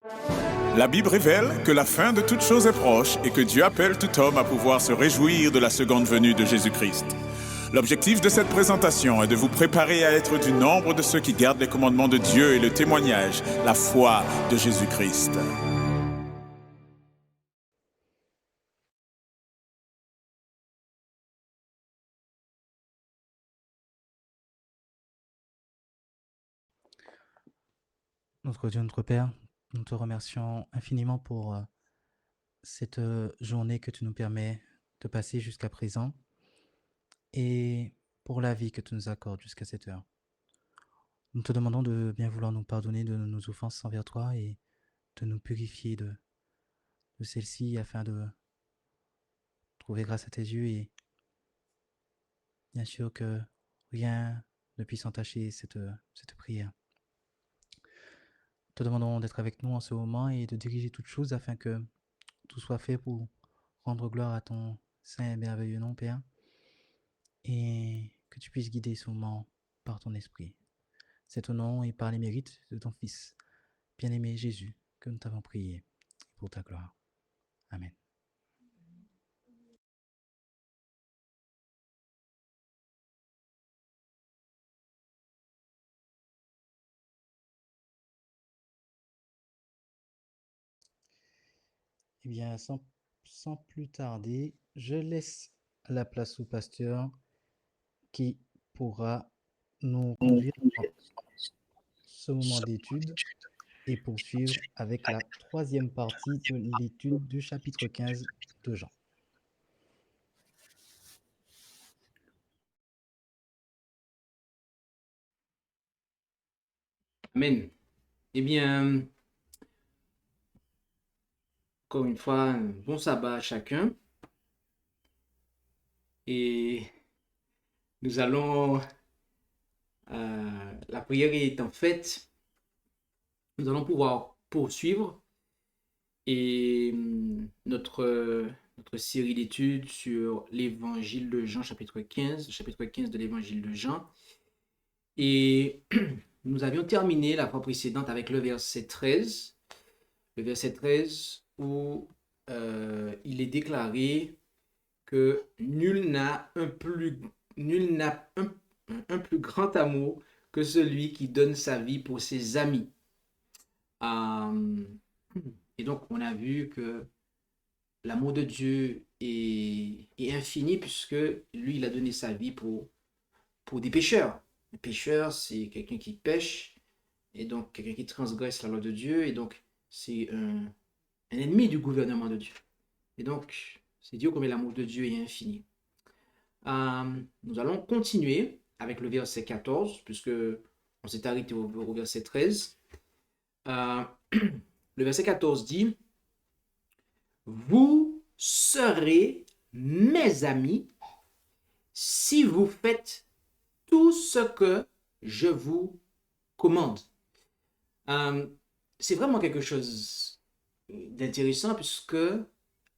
La Bible révèle que la fin de toute chose est proche et que Dieu appelle tout homme à pouvoir se réjouir de la seconde venue de Jésus-Christ. L'objectif de cette présentation est de vous préparer à être du nombre de ceux qui gardent les commandements de Dieu et le témoignage, la foi de Jésus-Christ. Notre Dieu, notre Père, nous te remercions infiniment pour cette journée que tu nous permets de passer jusqu'à présent et pour la vie que tu nous accordes jusqu'à cette heure. Nous te demandons de bien vouloir nous pardonner de nos offenses envers toi et de nous purifier de celles-ci afin de trouver grâce à tes yeux et bien sûr que rien ne puisse entacher cette prière. Nous te demandons d'être avec nous en ce moment et de diriger toutes choses afin que tout soit fait pour rendre gloire à ton saint et merveilleux nom, Père, et que tu puisses guider ce moment par ton esprit. C'est au nom et par les mérites de ton Fils, bien-aimé Jésus, que nous t'avons prié pour ta gloire. Amen. Eh bien, sans plus tarder, je laisse la place au pasteur qui pourra nous conduire dans ce moment d'étude et poursuivre avec la troisième partie de l'étude du chapitre 15 de Jean. Amen. Eh bien, encore une fois, un bon sabbat à chacun. Et nous allons, la prière étant faite, nous allons pouvoir poursuivre et notre série d'études sur l'évangile de Jean, chapitre 15 de l'évangile de Jean. Et nous avions terminé la fois précédente avec le verset 13. Le verset 13 où il est déclaré que nul n'a un plus grand amour que celui qui donne sa vie pour ses amis. Et donc, on a vu que l'amour de Dieu est infini puisque lui, il a donné sa vie pour des pécheurs. Un pécheur, c'est quelqu'un qui pêche et donc quelqu'un qui transgresse la loi de Dieu et donc c'est un ennemi du gouvernement de Dieu. Et donc, c'est Dieu combien l'amour de Dieu est infini. Nous allons continuer avec le verset 14, puisque on s'est arrêté au verset 13. Le verset 14 dit, « Vous serez mes amis si vous faites tout ce que je vous commande. » C'est vraiment quelque chose d'intéressant puisque,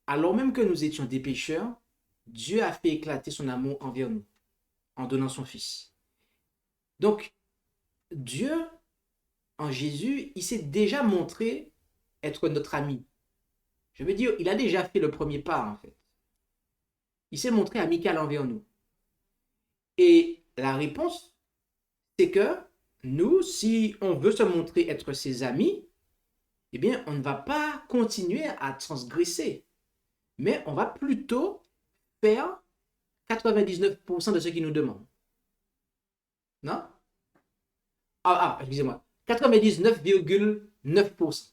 alors même que nous étions des pécheurs, Dieu a fait éclater son amour envers nous en donnant son Fils. Donc, Dieu, en Jésus, il s'est déjà montré être notre ami. Je veux dire, il a déjà fait le premier pas, en fait. Il s'est montré amical envers nous. Et la réponse, c'est que nous, si on veut se montrer être ses amis, eh bien, on ne va pas continuer à transgresser, mais on va plutôt faire 99% de ce qu'il nous demande. Non? Excusez-moi. 99,9%.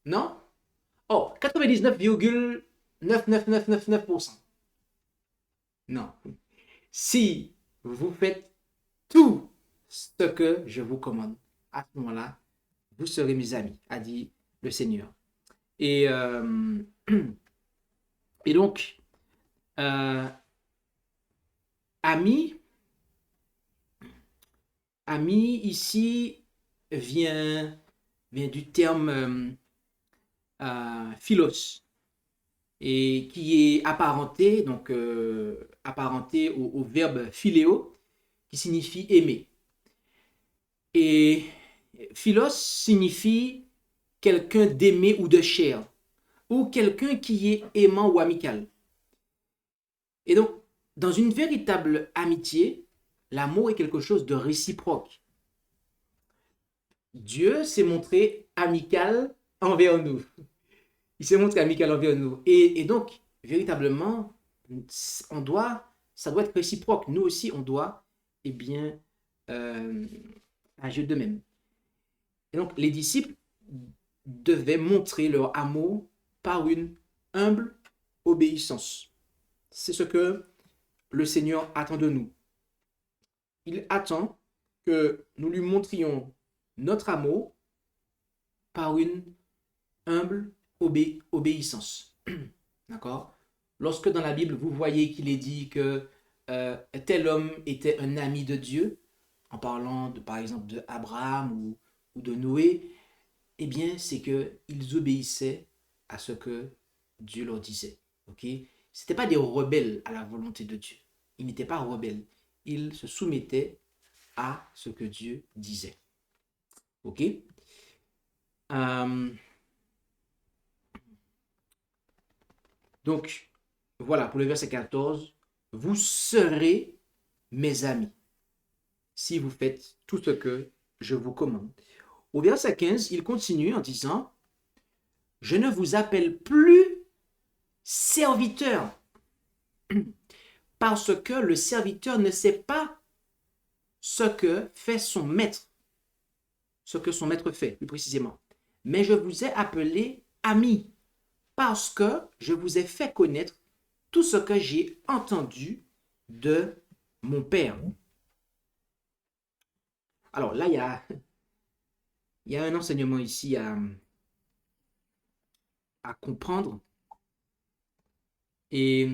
Non? Oh, 99,99999%. Non. Si vous faites tout ce que je vous commande, à ce moment-là, vous serez mes amis, a dit le Seigneur. Et, et donc, ami ici vient du terme philos et qui est apparenté, donc apparenté au verbe philéo qui signifie aimer. Et philos signifie quelqu'un d'aimé ou de cher, ou quelqu'un qui est aimant ou amical. Et donc, dans une véritable amitié, l'amour est quelque chose de réciproque. Dieu s'est montré amical envers nous. Il s'est montré amical envers nous. Et donc, véritablement, ça doit être réciproque. Nous aussi, on doit, eh bien, agir de même. Et donc, les disciples devaient montrer leur amour par une humble obéissance. C'est ce que le Seigneur attend de nous. Il attend que nous lui montrions notre amour par une humble obéissance. D'accord? Lorsque dans la Bible, vous voyez qu'il est dit que tel homme était un ami de Dieu, en parlant par exemple de Abraham ou de Noé, eh bien, c'est qu'ils obéissaient à ce que Dieu leur disait. Ok? Ce n'étaient pas des rebelles à la volonté de Dieu. Ils n'étaient pas rebelles. Ils se soumettaient à ce que Dieu disait. Ok? Donc, voilà, pour le verset 14, vous serez mes amis si vous faites tout ce que je vous commande. Au verset 15, il continue en disant, je ne vous appelle plus serviteur, parce que le serviteur ne sait pas ce que fait son maître, ce que son maître fait, plus précisément. Mais je vous ai appelé ami, parce que je vous ai fait connaître tout ce que j'ai entendu de mon Père. Alors là, il y a un enseignement ici à comprendre. Et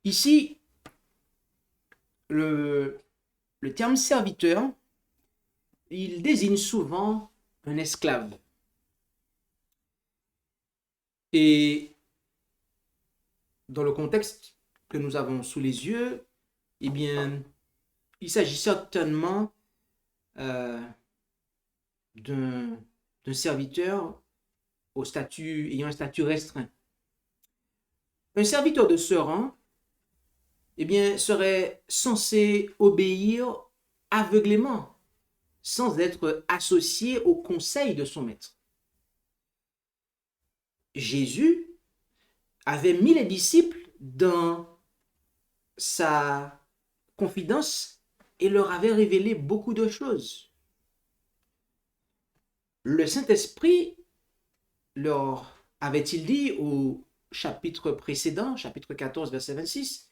ici, le terme serviteur, il désigne souvent un esclave. Et dans le contexte que nous avons sous les yeux, eh bien, il s'agit certainement d'un serviteur ayant un statut restreint. Un serviteur de ce rang, eh bien, serait censé obéir aveuglément, sans être associé au conseil de son maître. Jésus avait mis les disciples dans sa confidence et leur avait révélé beaucoup de choses. Le Saint-Esprit leur avait-il dit au chapitre précédent, chapitre 14, verset 26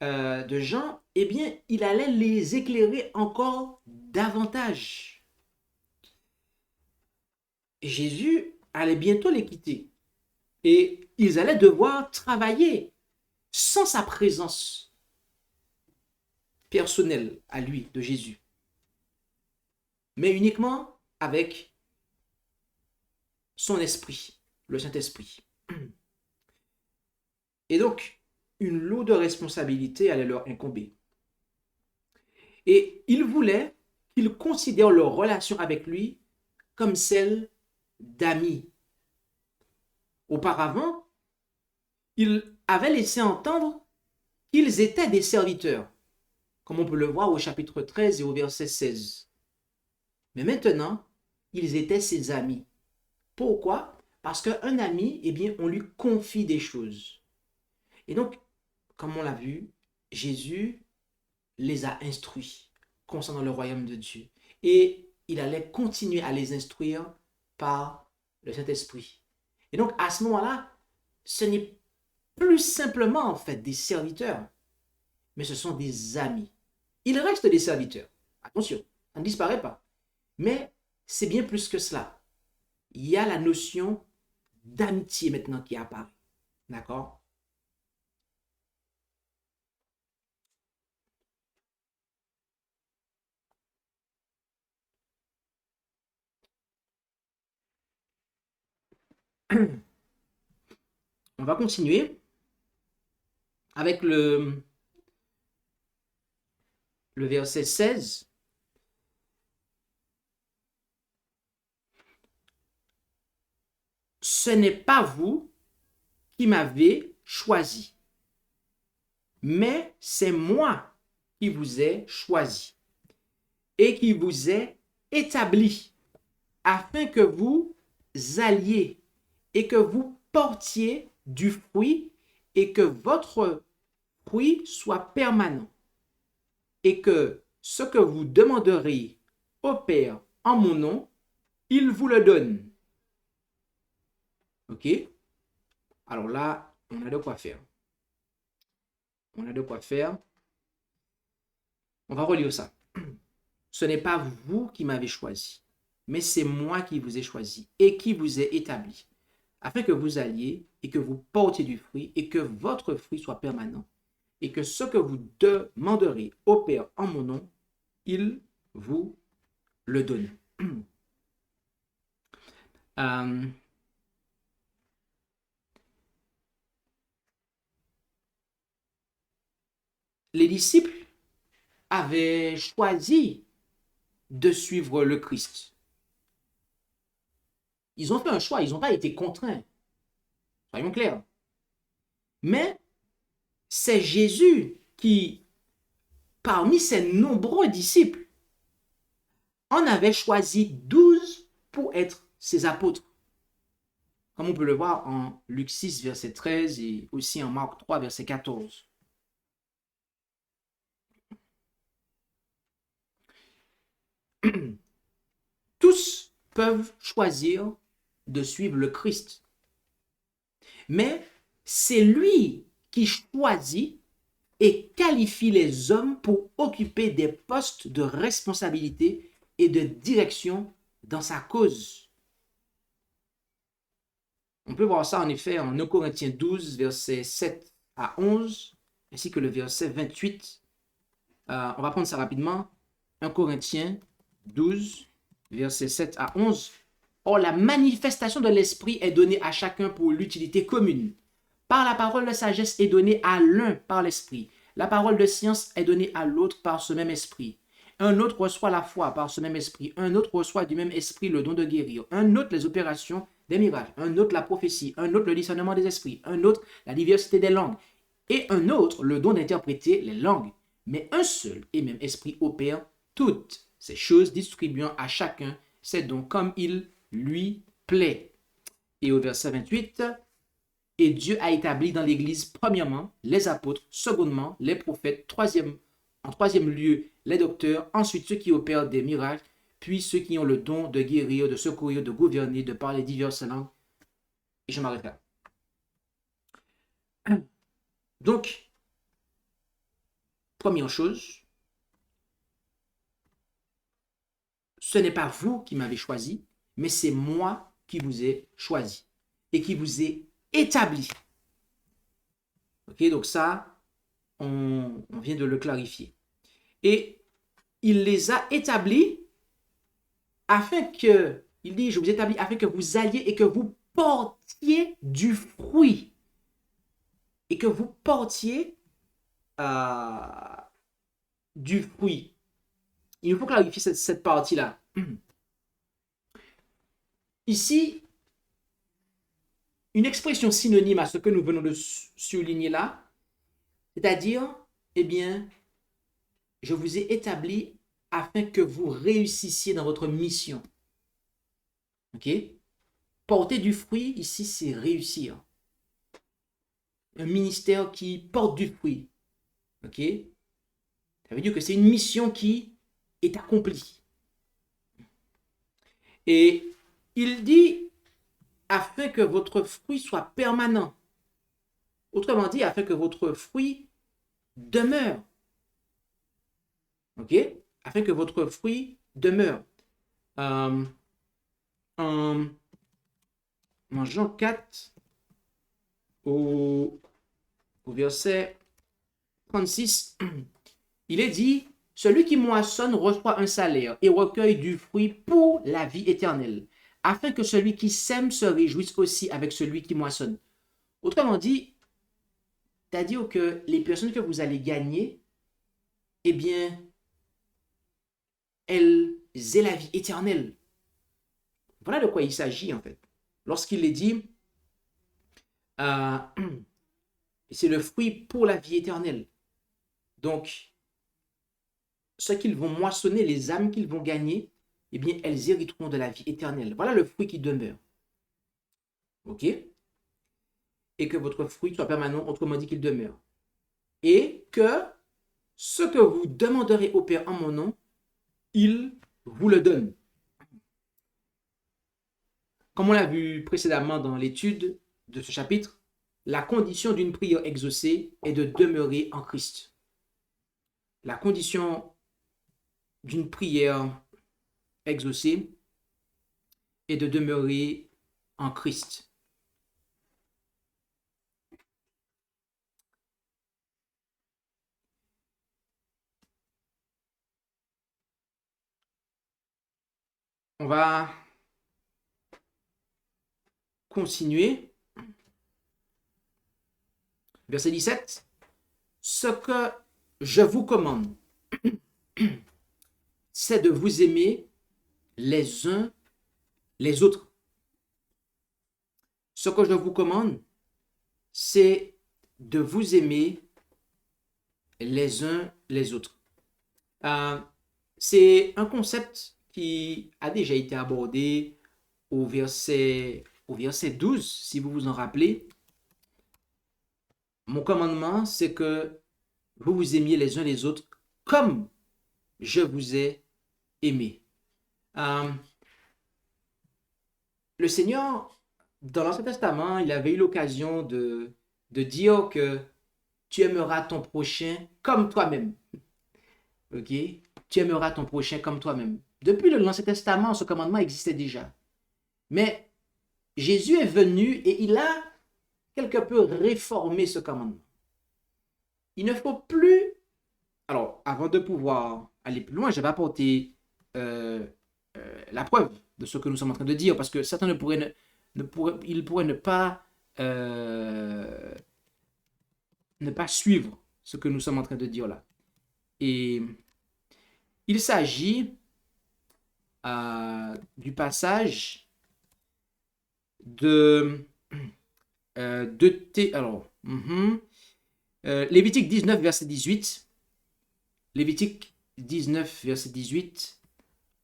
de Jean, eh bien, il allait les éclairer encore davantage. Jésus allait bientôt les quitter et ils allaient devoir travailler sans sa présence personnelle à lui, de Jésus, mais uniquement avec son esprit, le Saint-Esprit. Et donc, une lourde responsabilité allait leur incomber. Et il voulait qu'ils considèrent leur relation avec lui comme celle d'amis. Auparavant, il avait laissé entendre qu'ils étaient des serviteurs, comme on peut le voir au chapitre 13 et au verset 16. Mais maintenant, ils étaient ses amis. Pourquoi? Parce qu'un ami, eh bien, on lui confie des choses. Et donc, comme on l'a vu, Jésus les a instruits concernant le royaume de Dieu. Et il allait continuer à les instruire par le Saint-Esprit. Et donc, à ce moment-là, ce n'est plus simplement, en fait, des serviteurs, mais ce sont des amis. Ils restent des serviteurs. Attention, ça ne disparaît pas. Mais c'est bien plus que cela. Il y a la notion d'amitié maintenant qui apparaît. D'accord? On va continuer avec le le verset 16. Ce n'est pas vous qui m'avez choisi, mais c'est moi qui vous ai choisi et qui vous ai établi afin que vous alliez et que vous portiez du fruit et que votre fruit soit permanent et que ce que vous demanderez au Père en mon nom, il vous le donne. OK? Alors là, on a de quoi faire. On a de quoi faire. On va relire ça. Ce n'est pas vous qui m'avez choisi, mais c'est moi qui vous ai choisi et qui vous ai établi, afin que vous alliez et que vous portiez du fruit et que votre fruit soit permanent, et que ce que vous demanderez au Père en mon nom, il vous le donne. Les disciples avaient choisi de suivre le Christ. Ils ont fait un choix, ils n'ont pas été contraints. Soyons clairs. Mais c'est Jésus qui, parmi ses nombreux disciples, en avait choisi 12 pour être ses apôtres. Comme on peut le voir en Luc 6, verset 13 et aussi en Marc 3, verset 14. Tous peuvent choisir de suivre le Christ. Mais c'est lui qui choisit et qualifie les hommes pour occuper des postes de responsabilité et de direction dans sa cause. On peut voir ça en effet en 1 Corinthiens 12, versets 7 à 11, ainsi que le verset 28. On va prendre ça rapidement. 1 Corinthiens 12, versets 7 à 11. Or, la manifestation de l'esprit est donnée à chacun pour l'utilité commune. Par la parole de sagesse est donnée à l'un par l'esprit. La parole de science est donnée à l'autre par ce même esprit. Un autre reçoit la foi par ce même esprit. Un autre reçoit du même esprit le don de guérir. Un autre les opérations des miracles. Un autre la prophétie. Un autre le discernement des esprits. Un autre la diversité des langues. Et un autre le don d'interpréter les langues. Mais un seul et même esprit opère toutes ces choses, distribuant à chacun ses dons comme il lui plaît. Et au verset 28, et Dieu a établi dans l'Église, premièrement, les apôtres, secondement, les prophètes, en troisième lieu, les docteurs, ensuite ceux qui opèrent des miracles, puis ceux qui ont le don de guérir, de secourir, de gouverner, de parler diverses langues. Et je m'arrête là. Donc, première chose, ce n'est pas vous qui m'avez choisi, mais c'est moi qui vous ai choisi et qui vous ai établi. Ok, donc ça, on vient de le clarifier. Et il les a établis afin que, il dit, je vous établis afin que vous alliez et que vous portiez du fruit. Et que vous portiez du fruit. Il nous faut clarifier cette partie-là. Ici, une expression synonyme à ce que nous venons de souligner là, c'est-à-dire, eh bien, je vous ai établi afin que vous réussissiez dans votre mission. Ok? Porter du fruit, ici, c'est réussir. Un ministère qui porte du fruit. Ok? Ça veut dire que c'est une mission qui est accomplie. Et il dit, afin que votre fruit soit permanent. Autrement dit, afin que votre fruit demeure. Ok? Afin que votre fruit demeure. En Jean 4, au verset 36, il est dit, celui qui moissonne reçoit un salaire et recueille du fruit pour la vie éternelle, afin que celui qui sème se réjouisse aussi avec celui qui moissonne. Autrement dit, c'est-à-dire que les personnes que vous allez gagner, eh bien, elles aient la vie éternelle. Voilà de quoi il s'agit en fait. Lorsqu'il est dit, euh, c'est le fruit pour la vie éternelle. Donc, ce qu'ils vont moissonner, les âmes qu'ils vont gagner, eh bien, elles hériteront de la vie éternelle. Voilà le fruit qui demeure. OK? Et que votre fruit soit permanent, autrement dit qu'il demeure. Et que ce que vous demanderez au Père en mon nom, il vous le donne. Comme on l'a vu précédemment dans l'étude de ce chapitre, la condition d'une prière exaucée est de demeurer en Christ. La condition d'une prière exaucée est de demeurer en Christ. On va continuer. Verset 17. Ce que je vous commande, c'est de vous aimer les uns les autres. Ce que je vous commande, c'est de vous aimer les uns les autres. C'est un concept qui a déjà été abordé au verset 12, si vous vous en rappelez. Mon commandement, c'est que vous vous aimiez les uns les autres comme je vous ai aimé. Le Seigneur, dans l'Ancien Testament, il avait eu l'occasion de dire que tu aimeras ton prochain comme toi-même. Ok? Tu aimeras ton prochain comme toi-même. Depuis l'Ancien Testament, ce commandement existait déjà. Mais Jésus est venu et il a quelque peu réformé ce commandement. Il ne faut plus... Alors, avant de pouvoir aller plus loin, je vais apporter la preuve de ce que nous sommes en train de dire, parce que certains pourraient ne pas suivre ce que nous sommes en train de dire là. Et il s'agit du passage Lévitique 19, verset 18. Lévitique 19, verset 18,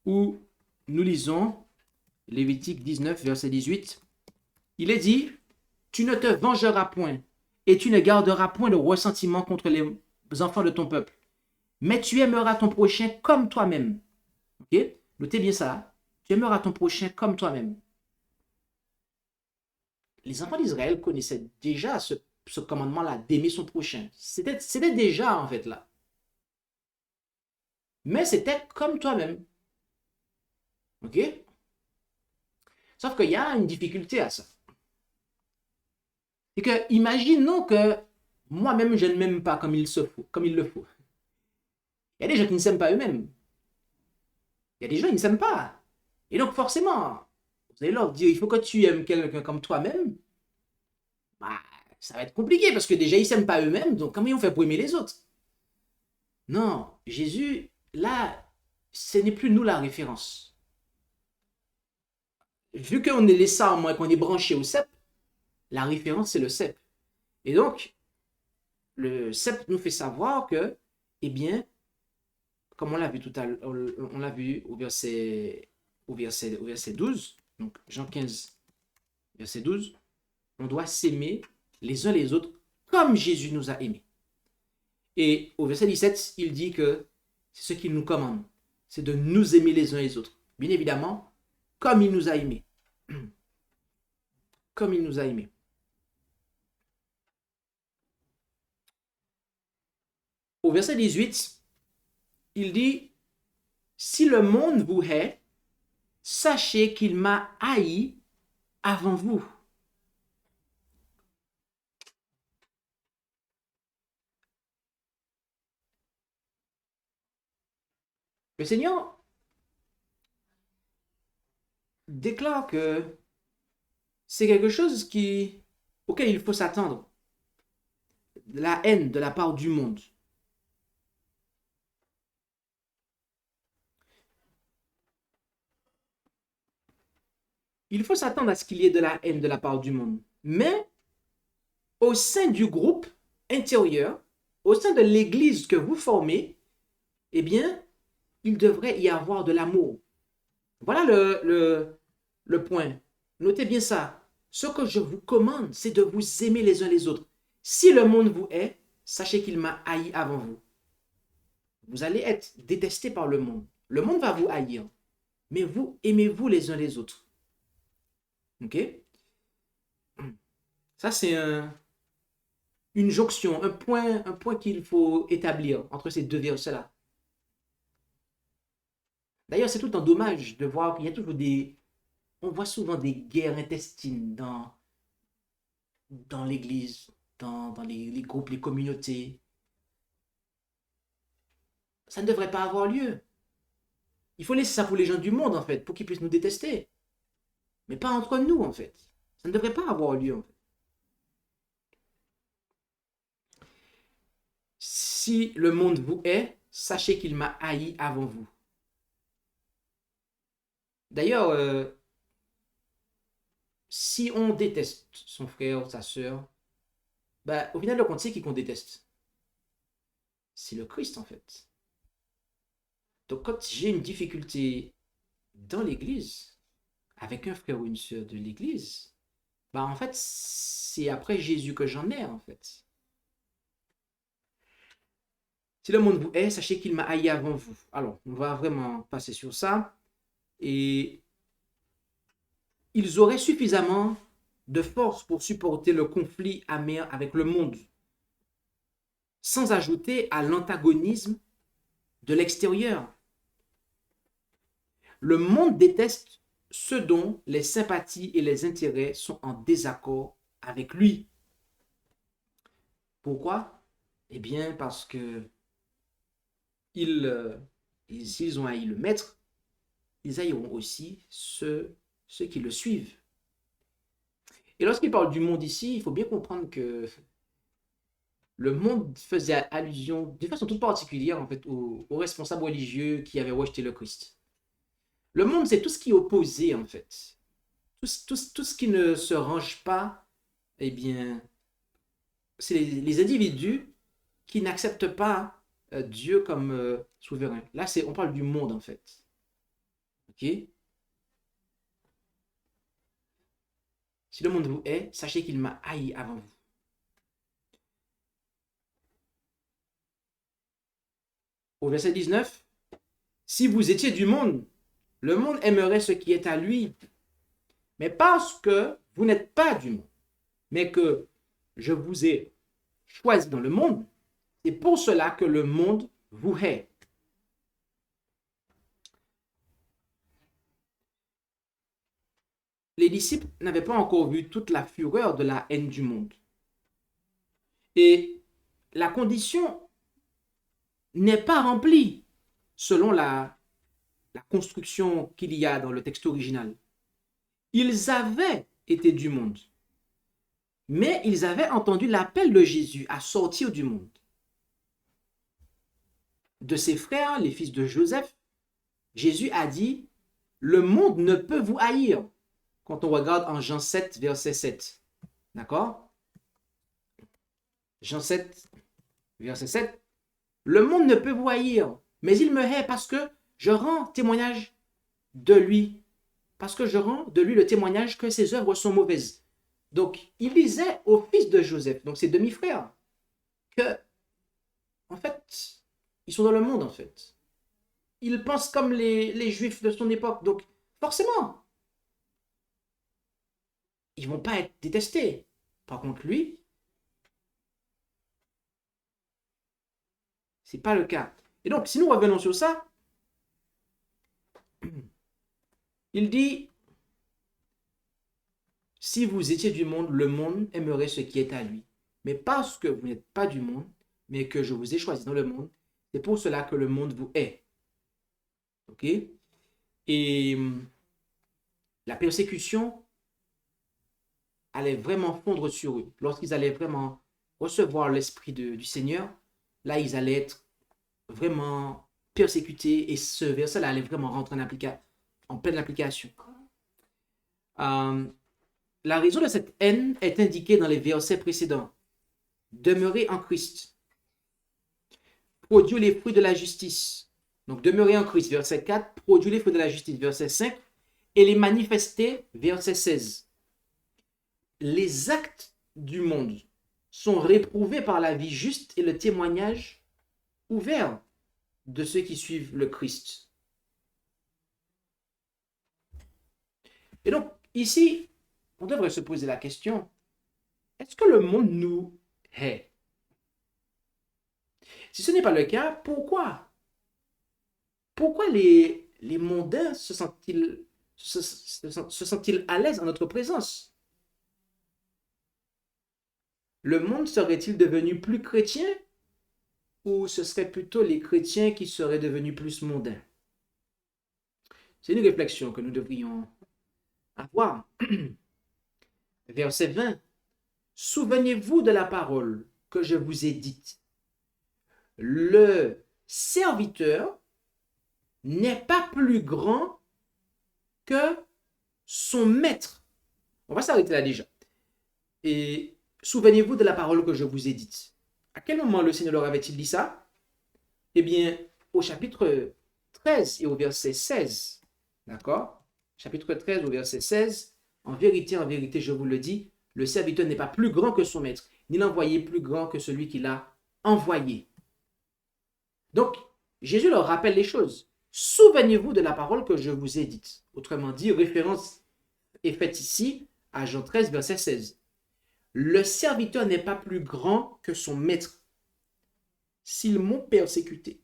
où nous lisons Lévitique 19, verset 18. Il est dit, tu ne te vengeras point et tu ne garderas point de ressentiment contre les enfants de ton peuple, mais tu aimeras ton prochain comme toi-même. Ok? Notez bien ça. Tu aimeras ton prochain comme toi-même. Les enfants d'Israël connaissaient déjà ce commandement-là d'aimer son prochain. C'était déjà en fait là. Mais c'était comme toi-même. Ok? Sauf qu'il y a une difficulté à ça. C'est que, imaginons que moi-même, je ne m'aime pas comme il le faut. Il y a des gens qui ne s'aiment pas eux-mêmes. Il y a des gens qui ne s'aiment pas. Et donc, forcément, vous allez leur dire, il faut que tu aimes quelqu'un comme toi-même. Bah, ça va être compliqué parce que déjà, ils ne s'aiment pas eux-mêmes. Donc, comment ils vont faire pour aimer les autres? Non, Jésus, là, ce n'est plus nous la référence. Vu qu'on est les sarmes et qu'on est branché au cep, la référence, c'est le cep. Et donc, le cep nous fait savoir que, eh bien, comme on l'a vu tout à l'heure, on l'a vu au verset 12, donc Jean 15, verset 12, on doit s'aimer les uns les autres comme Jésus nous a aimés. Et au verset 17, il dit que c'est ce qu'il nous commande, c'est de nous aimer les uns les autres. Bien évidemment, comme il nous a aimés. Comme il nous a aimés. Au verset 18, il dit, si le monde vous hait, sachez qu'il m'a haï avant vous. Le Seigneur déclare que c'est quelque chose auquel il faut s'attendre. La haine de la part du monde. il faut s'attendre à ce qu'il y ait de la haine de la part du monde. Mais au sein du groupe intérieur, au sein de l'église que vous formez, eh bien, il devrait y avoir de l'amour. Voilà le point. Notez bien ça. Ce que je vous commande, c'est de vous aimer les uns les autres. Si le monde vous hait, sachez qu'il m'a haï avant vous. Vous allez être détesté par le monde. Le monde va vous haïr. Mais vous, aimez-vous les uns les autres. Ok? Ça, c'est une jonction, un point qu'il faut établir entre ces deux versets-là. D'ailleurs, c'est tout un dommage de voir qu'il y a toujours on voit souvent des guerres intestines dans l'église, dans les groupes, les communautés. Ça ne devrait pas avoir lieu. Il faut laisser ça pour les gens du monde, en fait, pour qu'ils puissent nous détester. Mais pas entre nous, en fait. Ça ne devrait pas avoir lieu, en fait. Si le monde vous hait, sachez qu'il m'a haï avant vous. D'ailleurs, si on déteste son frère, sa sœur, bah, au final, le compte, c'est qui qu'on déteste? C'est le Christ, en fait. Donc, quand j'ai une difficulté dans l'église, avec un frère ou une sœur de l'église, bah, en fait, c'est après Jésus que j'en ai, en fait. Si le monde vous hait, sachez qu'il m'a haï avant vous. Alors, on va vraiment passer sur ça. Et ils auraient suffisamment de force pour supporter le conflit amer avec le monde, sans ajouter à l'antagonisme de l'extérieur. Le monde déteste ceux dont les sympathies et les intérêts sont en désaccord avec lui. Pourquoi? Eh bien, parce que s'ils ont haï le maître, ils haïront aussi ceux qui le suivent. Et lorsqu'il parle du monde ici, il faut bien comprendre que le monde faisait allusion, de façon toute particulière, en fait, aux responsables religieux qui avaient rejeté le Christ. Le monde, c'est tout ce qui est opposé, en fait. Tout ce qui ne se range pas, eh bien, c'est les individus qui n'acceptent pas Dieu comme souverain. Là, on parle du monde, en fait. Ok? Si le monde vous hait, sachez qu'il m'a haï avant vous. Au verset 19, si vous étiez du monde, le monde aimerait ce qui est à lui. Mais parce que vous n'êtes pas du monde, mais que je vous ai choisi dans le monde, c'est pour cela que le monde vous hait. Les disciples n'avaient pas encore vu toute la fureur de la haine du monde. Et la condition n'est pas remplie selon la construction qu'il y a dans le texte original. Ils avaient été du monde, mais ils avaient entendu l'appel de Jésus à sortir du monde. De ses frères, les fils de Joseph, Jésus a dit, le monde ne peut vous haïr. Quand on regarde en Jean 7, verset 7. D'accord? Jean 7, verset 7. Le monde ne peut vous haïr, mais il me hait parce que je rends témoignage de lui. Parce que je rends de lui le témoignage que ses œuvres sont mauvaises. Donc, il disait au fils de Joseph, donc ses demi-frères, que, en fait, ils sont dans le monde, en fait. Ils pensent comme les Juifs de son époque. Donc, forcément, ils ne vont pas être détestés. Par contre, lui, ce n'est pas le cas. Et donc, si nous revenons sur ça, il dit, si vous étiez du monde, le monde aimerait ce qui est à lui. Mais parce que vous n'êtes pas du monde, mais que je vous ai choisi dans le monde, c'est pour cela que le monde vous hait. Ok? Et la persécution allait vraiment fondre sur eux. Lorsqu'ils allaient vraiment recevoir l'esprit du Seigneur, là, ils allaient être vraiment persécutés et ce verset-là allait vraiment rentrer en pleine application. La raison de cette haine est indiquée dans les versets précédents. Demeurer en Christ. Produire les fruits de la justice. Donc, demeurer en Christ, verset 4. Produire les fruits de la justice, verset 5. Et les manifester, verset 16. Les actes du monde sont réprouvés par la vie juste et le témoignage ouvert de ceux qui suivent le Christ. Et donc, ici, on devrait se poser la question, est-ce que le monde nous hait? Si ce n'est pas le cas, pourquoi? Pourquoi les mondains se sentent-ils à l'aise en notre présence? Le monde serait-il devenu plus chrétien ou ce serait plutôt les chrétiens qui seraient devenus plus mondains? C'est une réflexion que nous devrions avoir. Verset 20. Souvenez-vous de la parole que je vous ai dite. Le serviteur n'est pas plus grand que son maître. On va s'arrêter là déjà. Et souvenez-vous de la parole que je vous ai dite. À quel moment le Seigneur leur avait-il dit ça? Eh bien, au chapitre 13 et au verset 16. D'accord? Chapitre 13 au verset 16. En vérité, je vous le dis, le serviteur n'est pas plus grand que son maître, ni l'envoyé plus grand que celui qui l'a envoyé. Donc, Jésus leur rappelle les choses. Souvenez-vous de la parole que je vous ai dite. Autrement dit, référence est faite ici à Jean 13, verset 16. Le serviteur n'est pas plus grand que son maître. S'ils m'ont persécuté,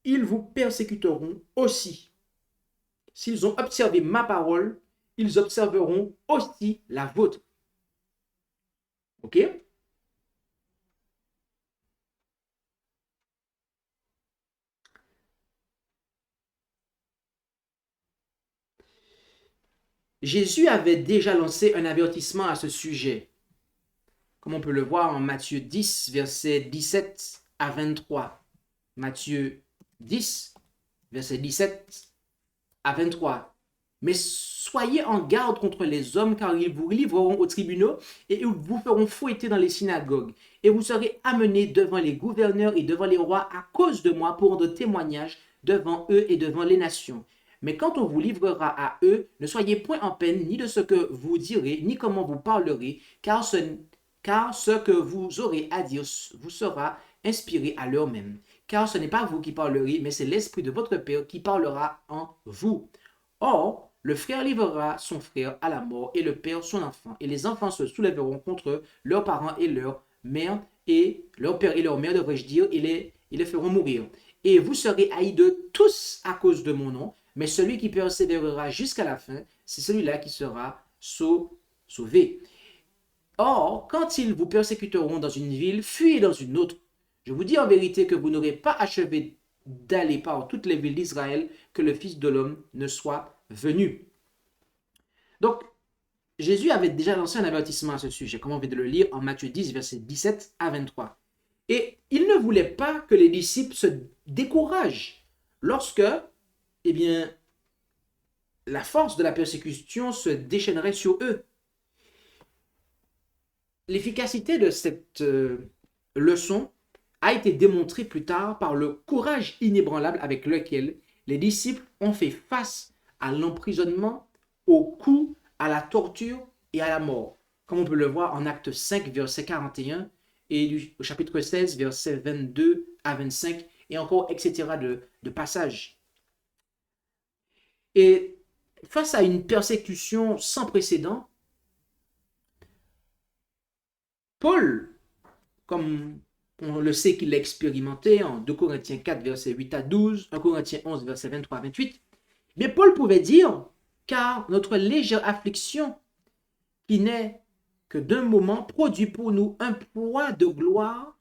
ils vous persécuteront aussi. S'ils ont observé ma parole, ils observeront aussi la vôtre. Ok? Jésus avait déjà lancé un avertissement à ce sujet, comme on peut le voir en Matthieu 10, versets 17 à 23. Matthieu 10, versets 17 à 23. Mais soyez en garde contre les hommes, car ils vous livreront aux tribunaux et ils vous feront fouetter dans les synagogues. Et vous serez amenés devant les gouverneurs et devant les rois à cause de moi pour rendre témoignage devant eux et devant les nations. Mais quand on vous livrera à eux, ne soyez point en peine ni de ce que vous direz, ni comment vous parlerez, car ce que vous aurez à dire vous sera inspiré à l'heure même. Car ce n'est pas vous qui parlerez, mais c'est l'Esprit de votre Père qui parlera en vous. Or, le frère livrera son frère à la mort et le père son enfant. Et les enfants se soulèveront contre leurs parents et leur mère, et leur père et leur mère, devrais-je dire, et les feront mourir. Et vous serez haïs de tous à cause de mon nom, mais celui qui persévérera jusqu'à la fin, c'est celui-là qui sera sauvé. Or, quand ils vous persécuteront dans une ville, fuyez dans une autre. Je vous dis en vérité que vous n'aurez pas achevé d'aller par toutes les villes d'Israël que le Fils de l'homme ne soit venu. Donc, Jésus avait déjà lancé un avertissement à ce sujet, comme on vient de le lire en Matthieu 10, versets 17 à 23. Et il ne voulait pas que les disciples se découragent lorsque, eh bien, la force de la persécution se déchaînerait sur eux. L'efficacité de cette leçon a été démontrée plus tard par le courage inébranlable avec lequel les disciples ont fait face à l'emprisonnement, au coup, à la torture et à la mort, comme on peut le voir en Acte 5, verset 41, et au chapitre 16, verset 22 à 25, et encore, etc. de passages. Et face à une persécution sans précédent, Paul, comme on le sait qu'il l'a expérimenté en 2 Corinthiens 4, verset 8 à 12, 1 Corinthiens 11, verset 23 à 28, mais Paul pouvait dire, car notre légère affliction, qui n'est que d'un moment, produit pour nous un poids de gloire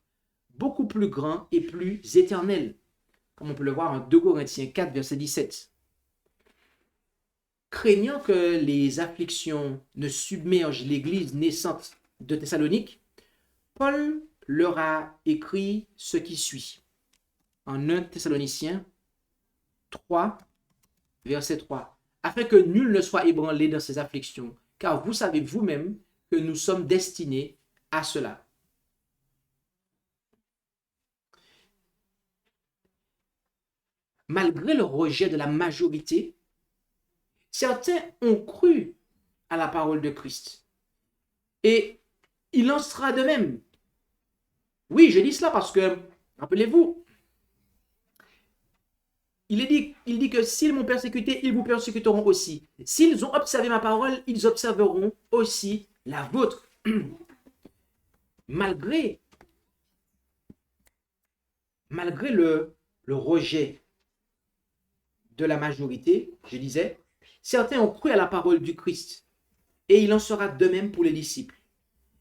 beaucoup plus grand et plus éternel, comme on peut le voir en 2 Corinthiens 4, verset 17. Craignant que les afflictions ne submergent l'église naissante de Thessalonique, Paul leur a écrit ce qui suit. En 1 Thessaloniciens 3, verset 3. afin que nul ne soit ébranlé dans ses afflictions, car vous savez vous-même que nous sommes destinés à cela. Malgré le rejet de la majorité, certains ont cru à la parole de Christ. Et il en sera de même. Oui, je dis cela parce que, rappelez-vous, il dit que s'ils m'ont persécuté, ils vous persécuteront aussi. S'ils ont observé ma parole, ils observeront aussi la vôtre. Malgré le rejet de la majorité, je disais, certains ont cru à la parole du Christ. Et il en sera de même pour les disciples.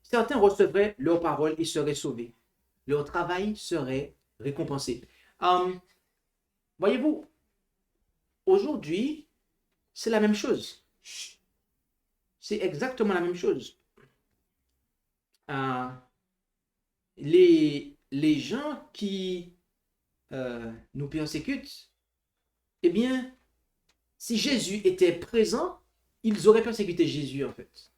Certains recevraient leur parole et seraient sauvés. Leur travail serait récompensé. Voyez-vous, aujourd'hui, c'est la même chose. C'est exactement la même chose. Les gens qui nous persécutent, eh bien, si Jésus était présent, ils auraient persécuté Jésus, en fait.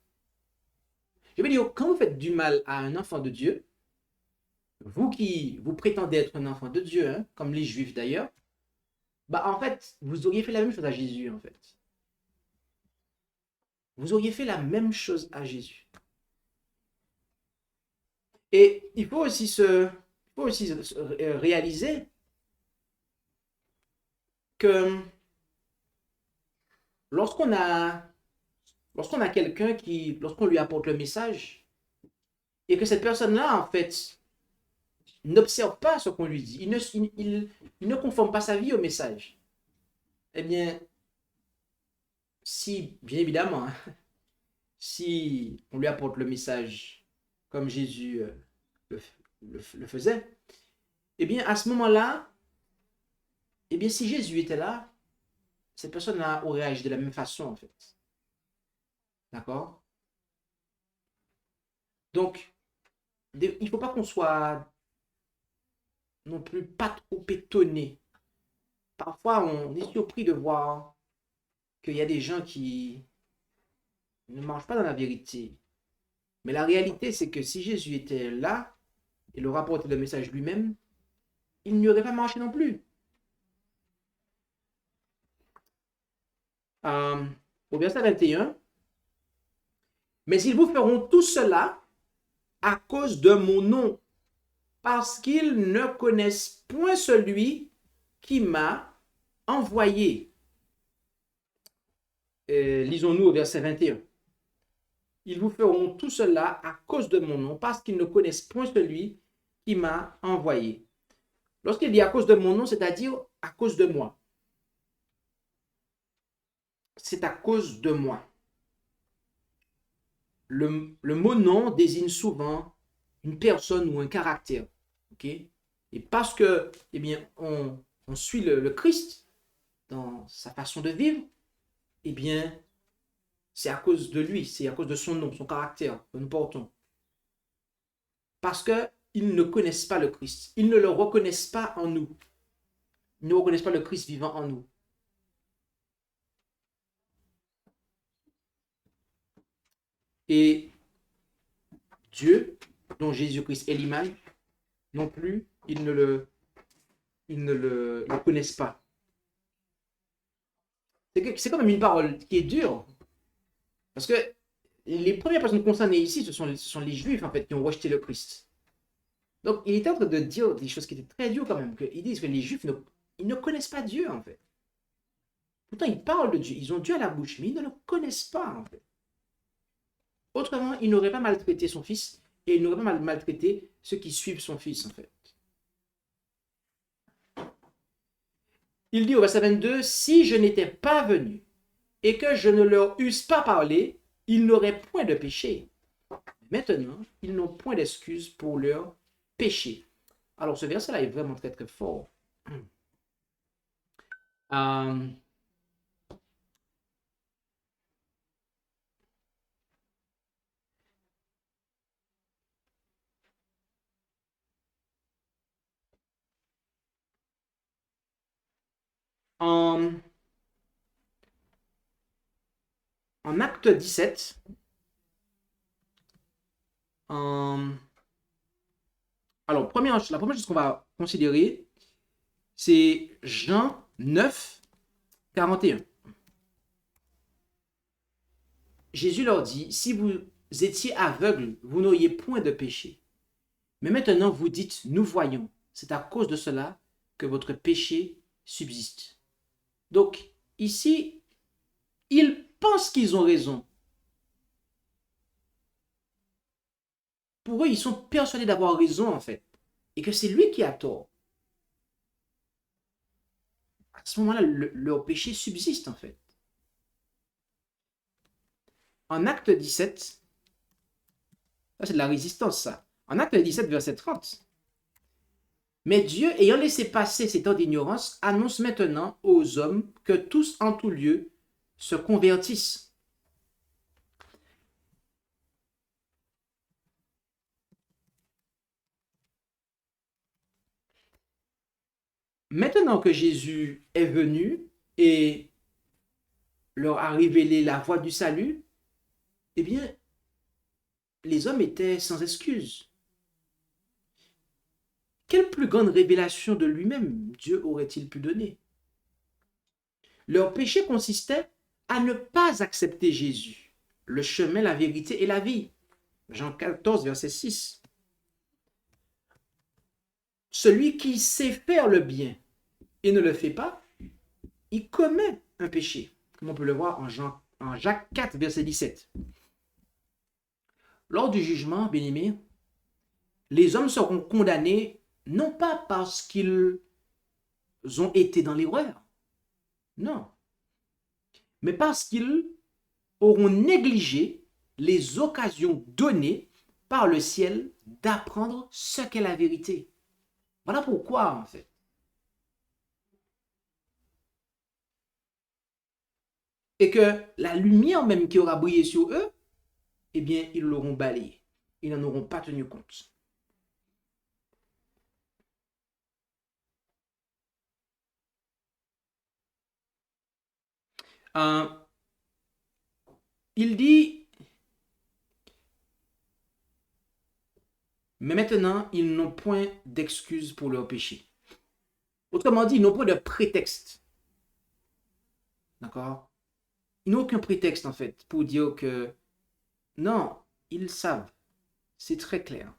Je veux dire, quand vous faites du mal à un enfant de Dieu, vous qui vous prétendez être un enfant de Dieu, hein, comme les Juifs d'ailleurs, bah en fait, vous auriez fait la même chose à Jésus, en fait. Vous auriez fait la même chose à Jésus. Et il faut aussi réaliser que lorsqu'on a lorsqu'on lui apporte le message, et que cette personne-là, en fait, n'observe pas ce qu'on lui dit, il ne conforme pas sa vie au message, eh bien, si, bien évidemment, hein, si on lui apporte le message comme Jésus le faisait, eh bien, à ce moment-là, eh bien, si Jésus était là, cette personne-là aurait agi de la même façon, en fait. D'accord? Donc, il ne faut pas qu'on soit non plus pas trop étonné. Parfois, on est surpris de voir qu'il y a des gens qui ne marchent pas dans la vérité. Mais la réalité, c'est que si Jésus était là et le rapportait le message lui-même, il n'y aurait pas marché non plus. Au verset 21, mais ils vous feront tout cela à cause de mon nom, parce qu'ils ne connaissent point celui qui m'a envoyé. Lisons-nous au verset 21. Ils vous feront tout cela à cause de mon nom, parce qu'ils ne connaissent point celui qui m'a envoyé. Lorsqu'il dit à cause de mon nom, c'est-à-dire à cause de moi. C'est à cause de moi. Le mot nom désigne souvent une personne ou un caractère. Okay? Et parce que, eh bien, on suit le Christ dans sa façon de vivre, eh bien, c'est à cause de lui, c'est à cause de son nom, son caractère que nous portons. Parce qu'ils ne connaissent pas le Christ. Ils ne le reconnaissent pas en nous. Ils ne reconnaissent pas le Christ vivant en nous. Et Dieu, dont Jésus-Christ est l'image, non plus, ils ne le connaissent pas. C'est quand même une parole qui est dure. Parce que les premières personnes concernées ici, ce sont les Juifs, en fait, qui ont rejeté le Christ. Donc, il est en train de dire des choses qui étaient très dures quand même. Ils disent que les Juifs, ils ne connaissent pas Dieu, en fait. Pourtant, ils parlent de Dieu, ils ont Dieu à la bouche, mais ils ne le connaissent pas, en fait. Autrement, il n'aurait pas maltraité son fils, et il n'aurait pas maltraité ceux qui suivent son fils, en fait. Il dit au verset 22, « Si je n'étais pas venu, et que je ne leur eusse pas parlé, ils n'auraient point de péché. Maintenant, ils n'ont point d'excuse pour leur péché. » Alors, ce verset-là est vraiment très, très fort. En En Acte 17, alors la première chose qu'on va considérer, c'est Jean 9, 41. Jésus leur dit, si vous étiez aveugles, vous n'auriez point de péché. Mais maintenant, vous dites, nous voyons. C'est à cause de cela que votre péché subsiste. Donc, ici, ils pensent qu'ils ont raison. Pour eux, ils sont persuadés d'avoir raison, en fait. Et que c'est lui qui a tort. À ce moment-là, leur péché subsiste, en fait. En Acte 17, ça c'est de la résistance, ça. En Acte 17, verset 30. Mais Dieu, ayant laissé passer ces temps d'ignorance, annonce maintenant aux hommes que tous en tout lieu se convertissent. Maintenant que Jésus est venu et leur a révélé la voie du salut, eh bien, les hommes étaient sans excuse. Quelle plus grande révélation de lui-même Dieu aurait-il pu donner? Leur péché consistait à ne pas accepter Jésus, le chemin, la vérité et la vie. Jean 14, verset 6. Celui qui sait faire le bien et ne le fait pas, il commet un péché, comme on peut le voir en Jacques 4, verset 17. Lors du jugement, bien-aimés, les hommes seront condamnés non pas parce qu'ils ont été dans l'erreur, non, mais parce qu'ils auront négligé les occasions données par le ciel d'apprendre ce qu'est la vérité. Voilà pourquoi, en fait. Et que la lumière même qui aura brillé sur eux, eh bien, ils l'auront balayée. Ils n'en auront pas tenu compte. Il dit, mais maintenant, ils n'ont point d'excuse pour leur péché. Autrement dit, ils n'ont pas de prétexte. D'accord? Ils n'ont aucun prétexte, en fait, pour dire que non, ils savent. C'est très clair.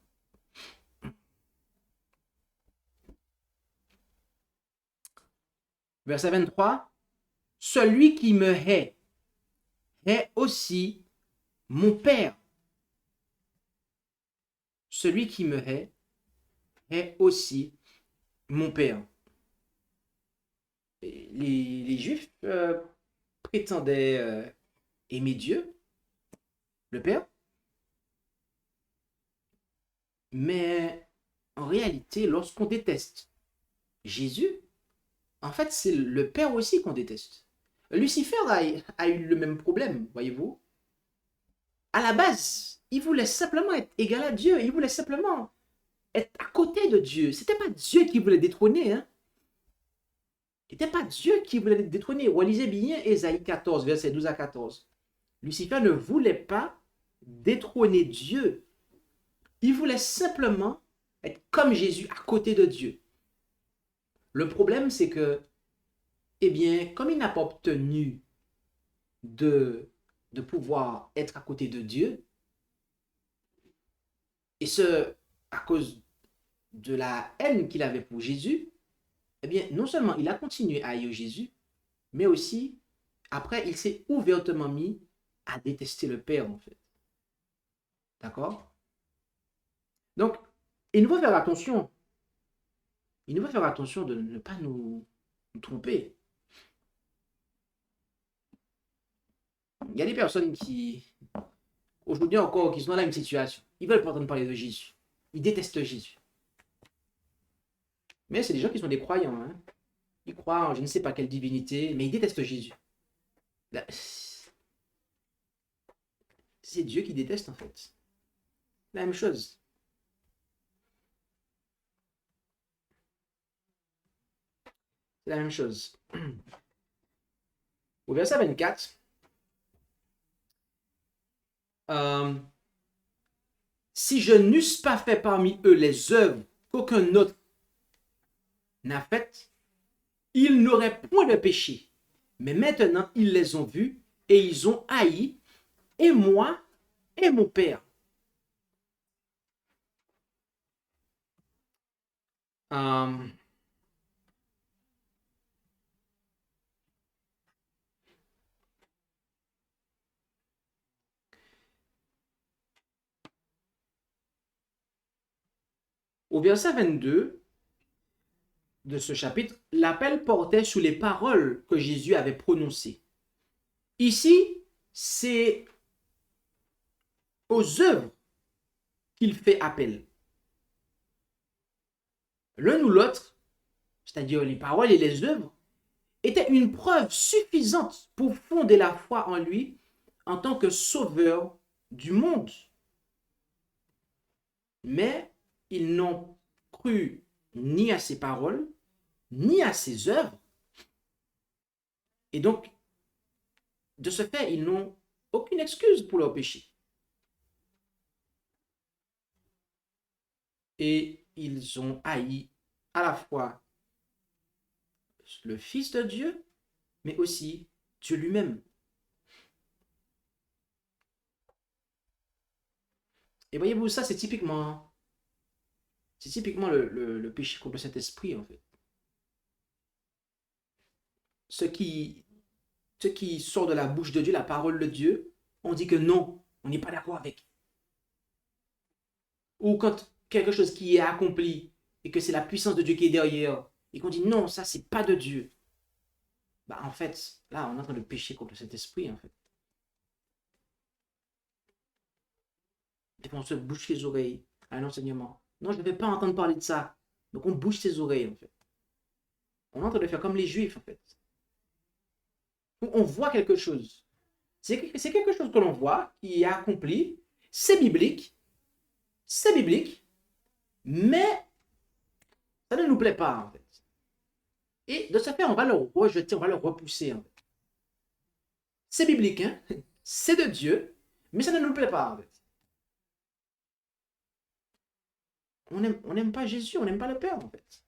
Verset 23. Celui qui me hait est aussi mon Père. Celui qui me hait est aussi mon Père. Les Juifs prétendaient aimer Dieu, le Père, mais en réalité, lorsqu'on déteste Jésus, en fait, c'est le Père aussi qu'on déteste. Lucifer a eu le même problème, voyez-vous. À la base, il voulait simplement être égal à Dieu, il voulait simplement être à côté de Dieu. C'était pas Dieu qui voulait détrôner, hein. Ce n'était pas Dieu qui voulait détrôner. Relisez bien Ésaïe 14, versets 12 à 14. Lucifer ne voulait pas détrôner Dieu. Il voulait simplement être comme Jésus, à côté de Dieu. Le problème, c'est que, eh bien, comme il n'a pas obtenu de pouvoir être à côté de Dieu, et ce, à cause de la haine qu'il avait pour Jésus, eh bien, non seulement il a continué à haïr Jésus, mais aussi, après, il s'est ouvertement mis à détester le Père, en fait. D'accord? Donc, il nous faut faire attention. Il nous faut faire attention de ne pas nous tromper. Il y a des personnes qui, aujourd'hui encore, qui sont dans la même situation. Ils veulent pas entendre parler de Jésus. Ils détestent Jésus. Mais c'est des gens qui sont des croyants, hein. Ils croient en je ne sais pas quelle divinité, mais ils détestent Jésus. C'est Dieu qui déteste, en fait. La même chose. C'est la même chose. Au verset 24, Si je n'eusse pas fait parmi eux les œuvres qu'aucun autre n'a faites, ils n'auraient point de péché. Mais maintenant, ils les ont vus et ils ont haï, et moi et mon Père. Au verset 22 de ce chapitre, l'appel portait sur les paroles que Jésus avait prononcées. Ici, c'est aux œuvres qu'il fait appel. L'un ou l'autre, c'est-à-dire les paroles et les œuvres, étaient une preuve suffisante pour fonder la foi en lui en tant que sauveur du monde. Mais ils n'ont cru ni à ses paroles, ni à ses œuvres. Et donc, de ce fait, ils n'ont aucune excuse pour leur péché. Et ils ont haï à la fois le Fils de Dieu, mais aussi Dieu lui-même. Et voyez-vous, ça, c'est typiquement le péché contre le Saint-Esprit, en fait. Ce qui sort de la bouche de Dieu, la parole de Dieu, on dit que non, on n'est pas d'accord avec. Ou quand quelque chose qui est accompli et que c'est la puissance de Dieu qui est derrière, et qu'on dit non, ça, c'est pas de Dieu. Bah, en fait, là, on est en train de pécher contre le Saint-Esprit, en fait. Et puis on se bouche les oreilles à l'enseignement. Non, je ne vais pas entendre parler de ça. Donc on bouche ses oreilles, en fait. On est en train de faire comme les Juifs, en fait. On voit quelque chose. C'est quelque chose que l'on voit, qui est accompli. C'est biblique. C'est biblique. Mais ça ne nous plaît pas, en fait. Et de ce fait, on va le rejeter, on va le repousser, en fait. C'est biblique, hein? C'est de Dieu, mais ça ne nous plaît pas, en fait. On n'aime pas Jésus, on n'aime pas le Père, en fait.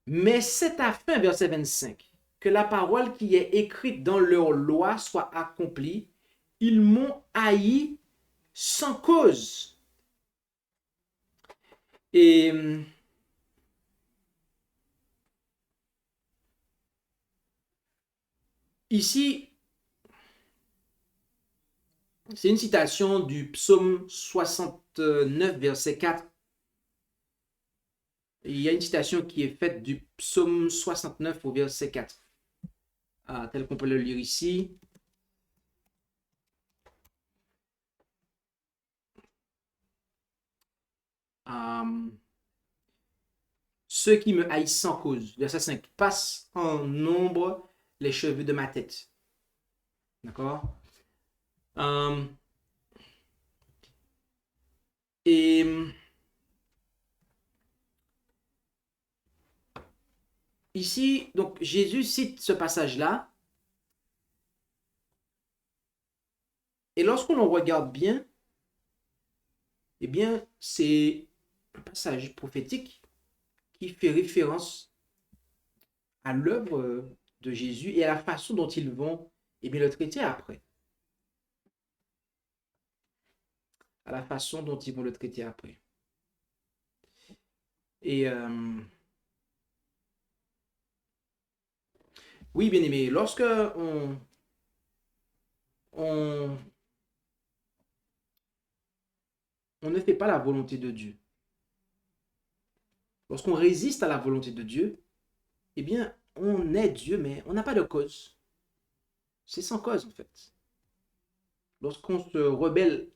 Mais c'est afin, verset 25, que la parole qui est écrite dans leur loi soit accomplie. Ils m'ont haï sans cause. Et ici, c'est une citation du psaume 69, verset 4. Il y a une citation qui est faite du psaume 69 au verset 4, tel qu'on peut le lire ici. Ceux qui me haïssent sans cause, verset 5, passent en nombre les cheveux de ma tête. D'accord? Et ici, donc Jésus cite ce passage-là. Et lorsqu'on le regarde bien, eh bien, c'est un passage prophétique qui fait référence à l'œuvre de Jésus et à la façon dont ils vont le traiter après. À la façon dont ils vont le traiter après. Et oui, bien aimé, lorsque on ne fait pas la volonté de Dieu, lorsqu'on résiste à la volonté de Dieu, eh bien, on est Dieu, mais on n'a pas de cause. C'est sans cause, en fait. Lorsqu'on se rebelle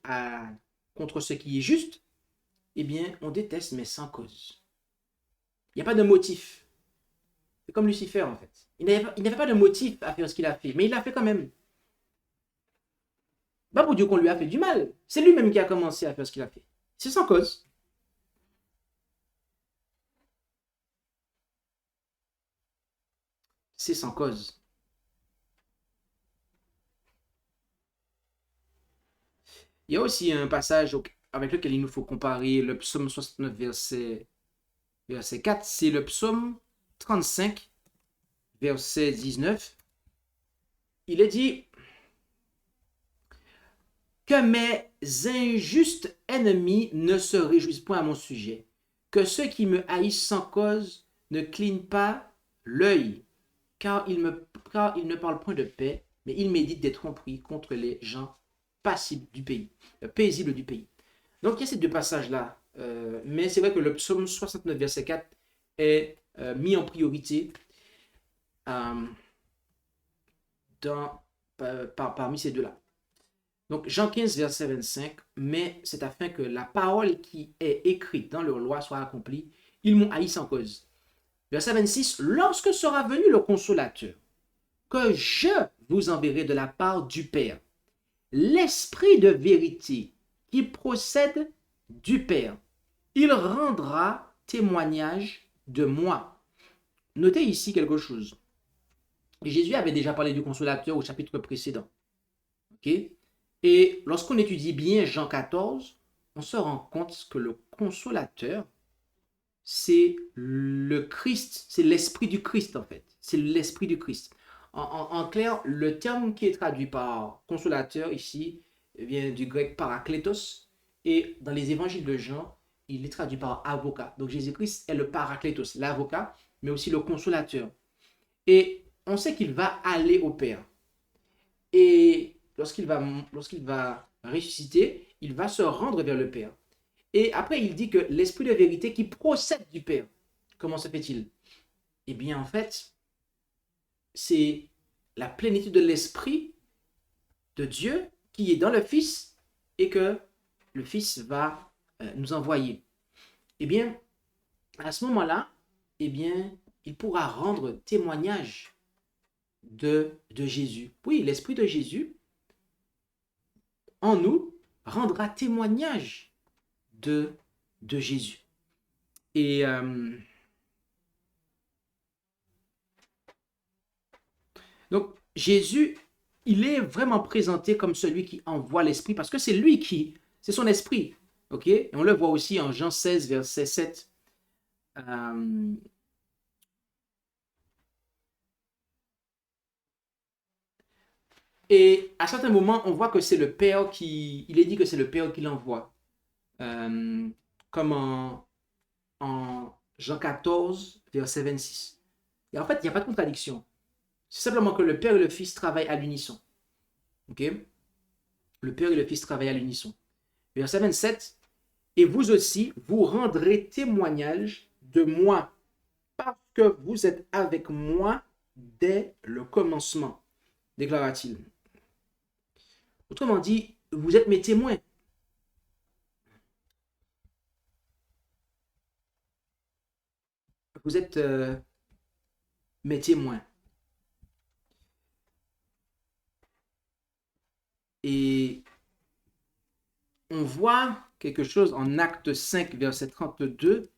contre ce qui est juste, eh bien, on déteste, mais sans cause. Il n'y a pas de motif. C'est comme Lucifer, en fait. Il n'avait pas de motif à faire ce qu'il a fait, mais il l'a fait quand même. Pas pour dire qu'on lui a fait du mal. C'est lui-même qui a commencé à faire ce qu'il a fait. C'est sans cause. c'est sans cause. Il y a aussi un passage avec lequel il nous faut comparer le psaume 69, verset 4. C'est le psaume 35, verset 19. Il est dit que mes injustes ennemis ne se réjouissent point à mon sujet, que ceux qui me haïssent sans cause ne clignent pas l'œil, car ils ne parlent point de paix, mais ils méditent des tromperies contre les gens paisibles du pays. Donc il y a ces deux passages-là, mais c'est vrai que le psaume 69, verset 4 est mis en priorité parmi ces deux-là. Donc, Jean 15, verset 25, mais c'est afin que la parole qui est écrite dans leur loi soit accomplie. Ils m'ont haï sans cause. Verset 26, lorsque sera venu le consolateur, que je vous enverrai de la part du Père, l'esprit de vérité qui procède du Père, il rendra témoignage de moi. Notez ici quelque chose. Jésus avait déjà parlé du consolateur au chapitre précédent. Ok? Et lorsqu'on étudie bien Jean 14, on se rend compte que le consolateur, c'est le Christ, c'est l'esprit du Christ en fait. C'est l'esprit du Christ. En clair, le terme qui est traduit par consolateur ici vient du grec parakletos. Et dans les évangiles de Jean, il est traduit par avocat. Donc Jésus-Christ est le parakletos, l'avocat, mais aussi le consolateur. Et on sait qu'il va aller au Père. Et lorsqu'il va ressusciter, il va se rendre vers le Père. Et après, il dit que l'esprit de vérité qui procède du Père. Comment se fait-il? Eh bien, en fait, c'est la plénitude de l'esprit de Dieu qui est dans le Fils et que le Fils va nous envoyer. Eh bien, à ce moment-là, eh bien, il pourra rendre témoignage de Jésus. Oui, l'esprit de Jésus en nous rendra témoignage de Jésus. Et donc, Jésus, il est vraiment présenté comme celui qui envoie l'esprit parce que c'est son esprit. Ok? Et on le voit aussi en Jean 16, verset 7. Et à certains moments, on voit que c'est le Père il est dit que c'est le Père qui l'envoie. Comme en Jean 14, verset 26. Et en fait, il n'y a pas de contradiction. C'est simplement que le Père et le Fils travaillent à l'unisson. Ok? Le Père et le Fils travaillent à l'unisson. Verset 27. Et vous aussi, vous rendrez témoignage de moi, parce que vous êtes avec moi dès le commencement, déclara-t-il. Autrement dit, vous êtes mes témoins. Vous êtes mes témoins. Et on voit quelque chose en Acte 5, verset 32.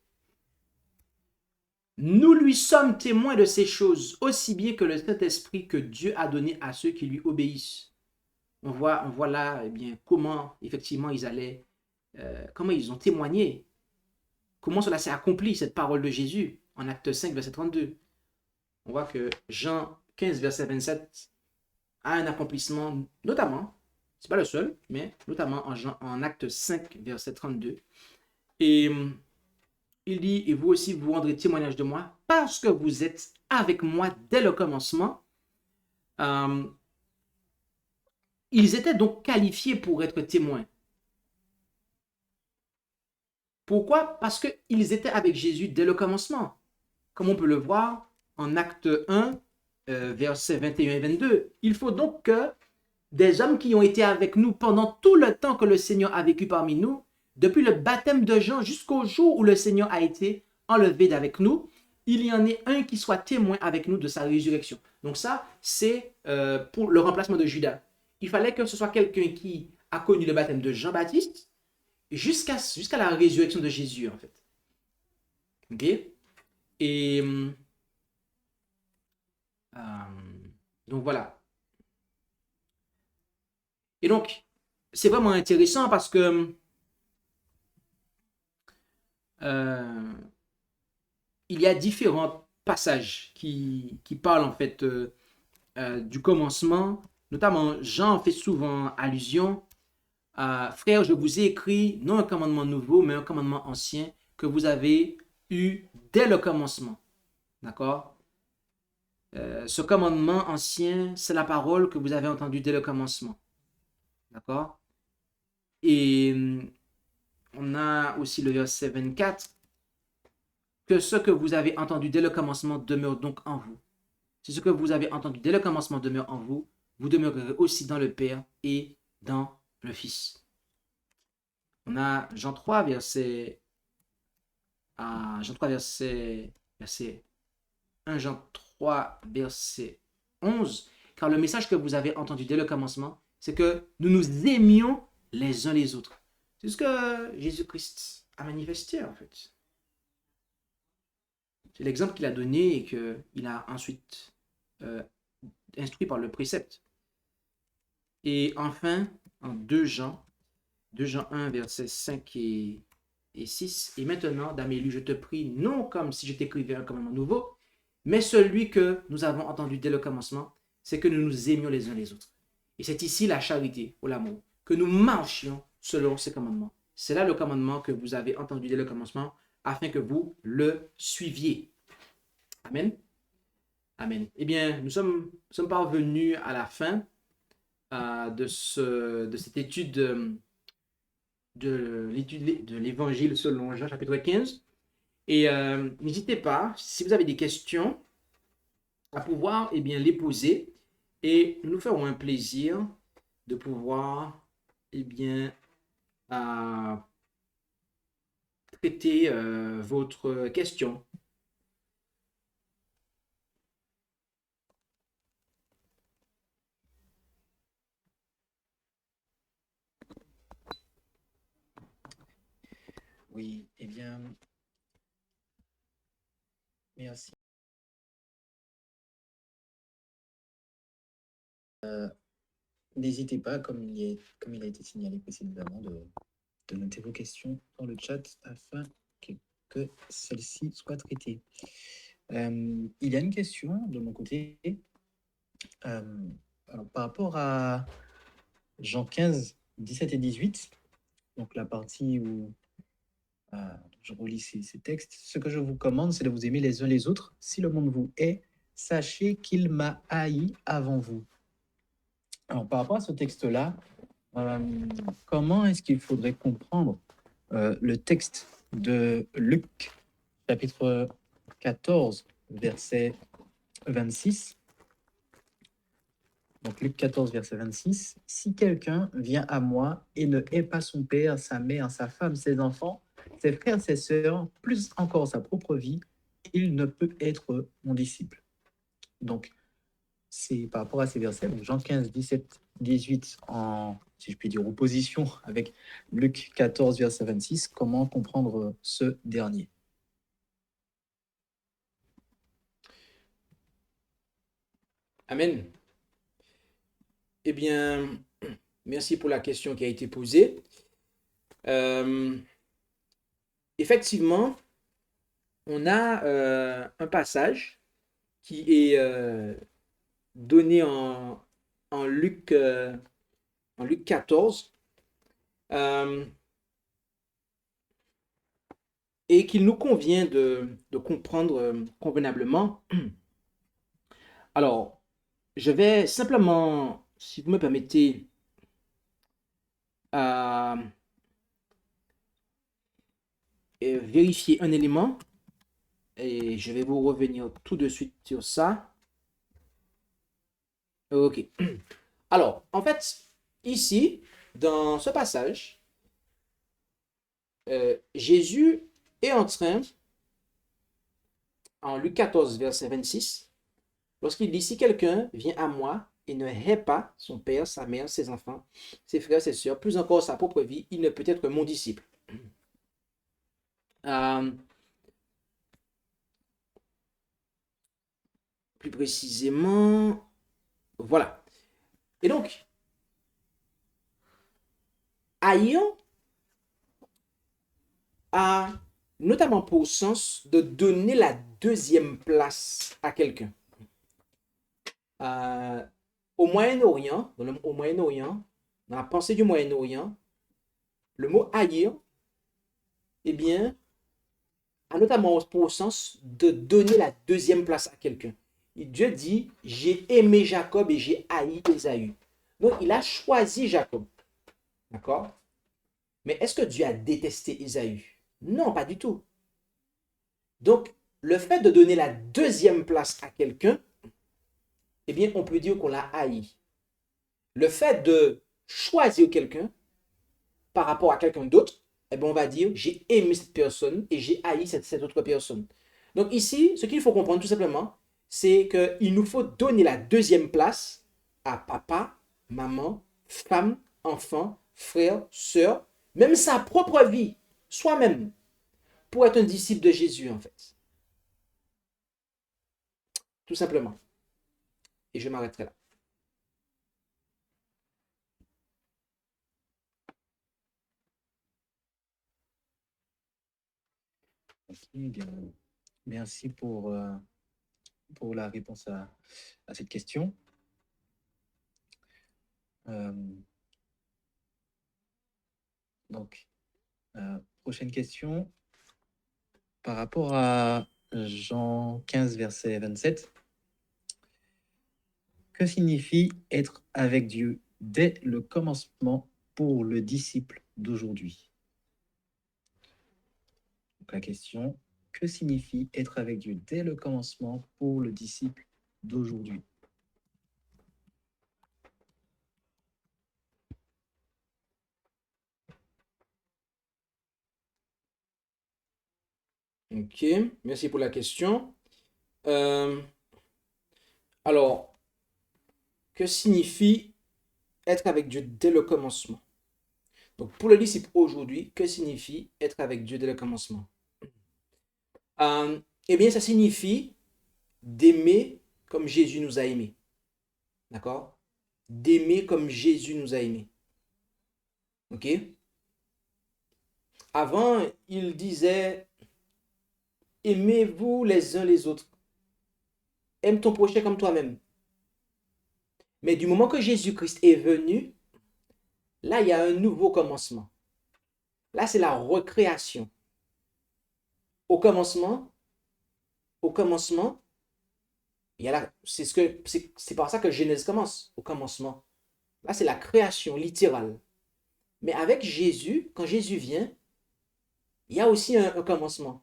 Nous lui sommes témoins de ces choses, aussi bien que le Saint-Esprit que Dieu a donné à ceux qui lui obéissent. On voit là comment effectivement comment ils ont témoigné, comment cela s'est accompli, cette parole de Jésus, en Acte 5, verset 32. On voit que Jean 15, verset 27 a un accomplissement, notamment, c'est pas le seul, mais notamment en Acte 5, verset 32. Et il dit, et vous aussi, vous rendrez témoignage de moi, parce que vous êtes avec moi dès le commencement. Ils étaient donc qualifiés pour être témoins. Pourquoi? Parce qu'ils étaient avec Jésus dès le commencement. Comme on peut le voir en Acte 1, versets 21 et 22. Il faut donc que des hommes qui ont été avec nous pendant tout le temps que le Seigneur a vécu parmi nous, depuis le baptême de Jean jusqu'au jour où le Seigneur a été enlevé d'avec nous, il y en ait un qui soit témoin avec nous de sa résurrection. Donc ça, c'est pour le remplacement de Judas. Il fallait que ce soit quelqu'un qui a connu le baptême de Jean-Baptiste jusqu'à la résurrection de Jésus, en fait. Ok? Et Donc voilà. Et donc, c'est vraiment intéressant parce que il y a différents passages qui parlent en fait du commencement. Notamment, Jean fait souvent allusion à frère, je vous ai écrit non un commandement nouveau, mais un commandement ancien que vous avez eu dès le commencement. D'accord? Ce commandement ancien, c'est la parole que vous avez entendue dès le commencement. D'accord? Et on a aussi le verset 24, que ce que vous avez entendu dès le commencement demeure donc en vous. Si ce que vous avez entendu dès le commencement demeure en vous, vous demeurerez aussi dans le Père et dans le Fils. On a Jean 3, verset 1 Jean 3, verset 11. Car le message que vous avez entendu dès le commencement, c'est que nous nous aimions les uns les autres. C'est ce que Jésus-Christ a manifesté en fait. C'est l'exemple qu'il a donné et qu'il a ensuite instruit par le précepte. Et enfin, en 2 Jean 1, versets 5 et 6. Et maintenant, Damélie, je te prie, non comme si je t'écrivais un commandement nouveau, mais celui que nous avons entendu dès le commencement, c'est que nous nous aimions les uns les autres. Et c'est ici la charité ou l'amour, que nous marchions selon ces commandements. C'est là le commandement que vous avez entendu dès le commencement, afin que vous le suiviez. Amen. Amen. Eh bien, nous sommes parvenus à la fin de cette étude de l'évangile selon Jean chapitre 15. Et n'hésitez pas, si vous avez des questions, à pouvoir les poser. Et nous nous ferons un plaisir de pouvoir traiter votre question. Oui, eh bien, merci. N'hésitez pas, comme il a été signalé précédemment, de noter vos questions dans le chat afin que celles-ci soient traitées. Il y a une question de mon côté. Alors, par rapport à Jean 15, 17 et 18, donc la partie où je relis ces textes. Ce que je vous commande, c'est de vous aimer les uns les autres. Si le monde vous hait, sachez qu'il m'a haï avant vous. Alors, par rapport à ce texte-là, comment est-ce qu'il faudrait comprendre le texte de Luc, chapitre 14, verset 26? Donc, Luc 14, verset 26. Si quelqu'un vient à moi et ne hait pas son père, sa mère, sa femme, ses enfants, ses frères, ses sœurs, plus encore sa propre vie, il ne peut être mon disciple. Donc, c'est par rapport à ces versets, donc Jean 15, 17, 18, en, si je puis dire, opposition avec Luc 14, verset 26, comment comprendre ce dernier? Amen. Eh bien, merci pour la question qui a été posée. Effectivement, on a un passage qui est donné en Luc 14 et qu'il nous convient de comprendre convenablement. Alors, je vais simplement, si vous me permettez, vérifier un élément et je vais vous revenir tout de suite sur ça. Ok. Alors, en fait, ici, dans ce passage, Jésus est en train, en Luc 14, verset 26, lorsqu'il dit, si quelqu'un vient à moi et ne hait pas son père, sa mère, ses enfants, ses frères, ses sœurs, plus encore sa propre vie, il ne peut être mon disciple. Plus précisément, voilà. Et donc, haïr a notamment pour sens de donner la deuxième place à quelqu'un. Au Moyen-Orient, au Moyen-Orient, dans la pensée du Moyen-Orient, le mot haïr, eh bien, a notamment pour sens de donner la deuxième place à quelqu'un. Et Dieu dit, j'ai aimé Jacob et j'ai haï Ésaü. Donc, il a choisi Jacob. D'accord? Mais est-ce que Dieu a détesté Ésaü? Non, pas du tout. Donc, le fait de donner la deuxième place à quelqu'un, eh bien, on peut dire qu'on l'a haï. Le fait de choisir quelqu'un par rapport à quelqu'un d'autre, eh bien, on va dire, j'ai aimé cette personne et j'ai haï cette autre personne. Donc ici, ce qu'il faut comprendre tout simplement, c'est qu'il nous faut donner la deuxième place à papa, maman, femme, enfant, frère, sœur, même sa propre vie, soi-même, pour être un disciple de Jésus, en fait. Tout simplement. Et je m'arrêterai là. Ok, bien. Merci pour la réponse à cette question. Euh, donc, prochaine question. Par rapport à Jean 15, verset 27, que signifie être avec Dieu dès le commencement pour le disciple d'aujourd'hui? Donc la question, que signifie être avec Dieu dès le commencement pour le disciple d'aujourd'hui? Ok, merci pour la question. Alors, que signifie être avec Dieu dès le commencement? Donc, pour le disciple aujourd'hui, que signifie être avec Dieu dès le commencement? Eh bien, ça signifie d'aimer comme Jésus nous a aimés. D'accord? D'aimer comme Jésus nous a aimés. Ok? Avant, il disait, aimez-vous les uns les autres. Aime ton prochain comme toi-même. Mais du moment que Jésus-Christ est venu, là, il y a un nouveau commencement. Là, c'est la recréation. Au commencement, au commencement, c'est par ça que Genèse commence, au commencement. Là, c'est la création littérale. Mais avec Jésus, quand Jésus vient, il y a aussi un commencement.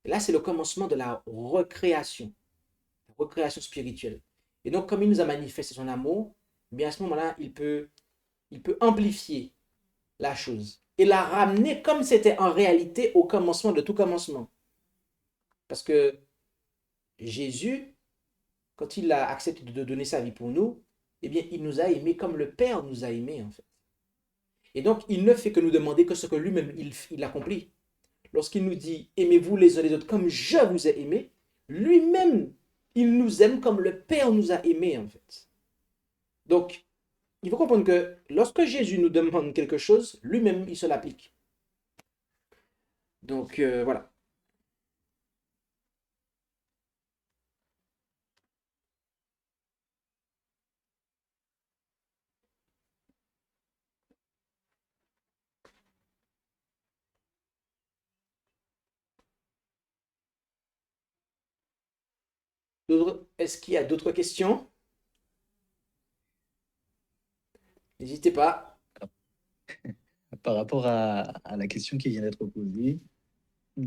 Et là, c'est le commencement de la recréation spirituelle. Et donc, comme il nous a manifesté son amour, eh bien à ce moment-là, il peut amplifier la chose et la ramener comme c'était en réalité au commencement de tout commencement. Parce que Jésus, quand il a accepté de donner sa vie pour nous, eh bien, il nous a aimés comme le Père nous a aimés, en fait. Et donc, il ne fait que nous demander que ce que lui-même, il accomplit. Lorsqu'il nous dit, aimez-vous les uns les autres comme je vous ai aimés, lui-même, il nous aime comme le Père nous a aimés, en fait. Donc, il faut comprendre que lorsque Jésus nous demande quelque chose, lui-même, il se l'applique. Donc, voilà. Est-ce qu'il y a d'autres questions? N'hésitez pas. Par rapport à la question qui vient d'être posée,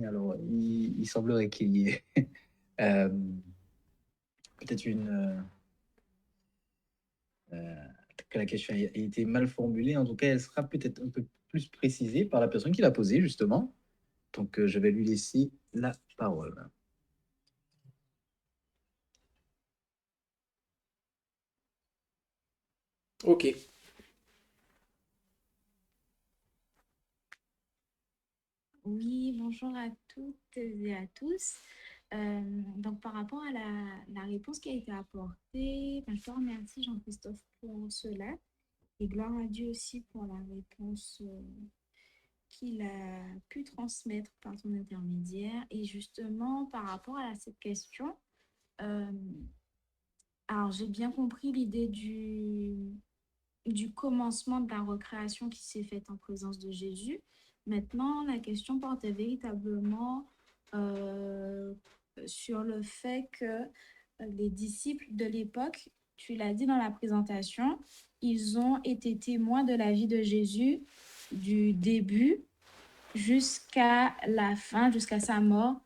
alors il semblerait qu'il y ait euh, peut-être que la question ait été mal formulée. En tout cas, elle sera peut-être un peu plus précisée par la personne qui l'a posée, justement. Donc, je vais lui laisser la parole. Ok. Oui, bonjour à toutes et à tous. Donc, par rapport à la réponse qui a été apportée, ben, je te remercie, Jean-Christophe, pour cela. Et gloire à Dieu aussi pour la réponse qu'il a pu transmettre par ton intermédiaire. Et justement, par rapport à cette question, euh, alors j'ai bien compris l'idée du commencement de la recréation qui s'est faite en présence de Jésus. Maintenant, la question portait véritablement euh, sur le fait que les disciples de l'époque, tu l'as dit dans la présentation, ils ont été témoins de la vie de Jésus du début jusqu'à la fin, jusqu'à sa mort.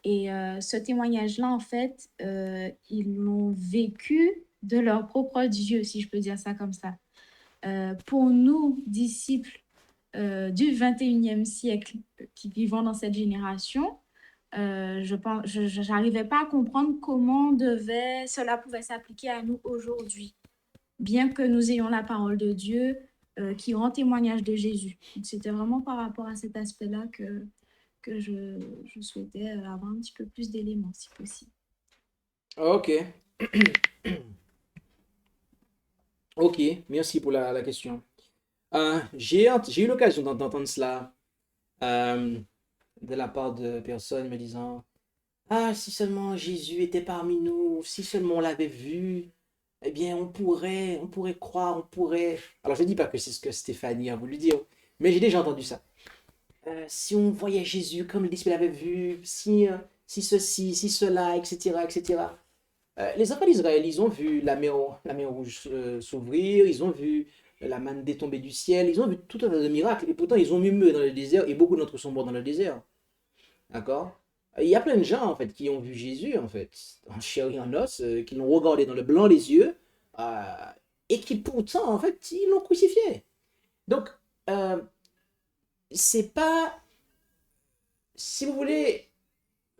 Et ce témoignage-là, en fait, ils l'ont vécu de leur propre Dieu, si je peux dire ça comme ça. Pour nous, disciples du 21e siècle qui vivons dans cette génération, je n'arrivais pas à comprendre cela pouvait s'appliquer à nous aujourd'hui, bien que nous ayons la parole de Dieu qui rend témoignage de Jésus. C'était vraiment par rapport à cet aspect-là que je souhaitais avoir un petit peu plus d'éléments, si possible. Ok. Ok, merci pour la question. J'ai eu l'occasion d'entendre cela euh, de la part de personnes me disant, ah, si seulement Jésus était parmi nous, si seulement on l'avait vu, eh bien, on pourrait croire, on pourrait. Alors, je ne dis pas que c'est ce que Stéphanie a voulu dire, mais j'ai déjà entendu ça. Si on voyait Jésus comme le disciple l'avait vu, si ceci, si cela, etc., etc. Les enfants d'Israël, ils ont vu la mer rouge s'ouvrir, ils ont vu la manne détomber du ciel, ils ont vu tout un tas de miracles, et pourtant ils ont murmuré dans le désert, et beaucoup d'entre eux sont morts dans le désert. D'accord? Il y a plein de gens, en fait, qui ont vu Jésus, en fait, en chair et en os, qui l'ont regardé dans le blanc des yeux, euh, et qui pourtant, en fait, ils l'ont crucifié. Donc, euh, c'est pas, si vous voulez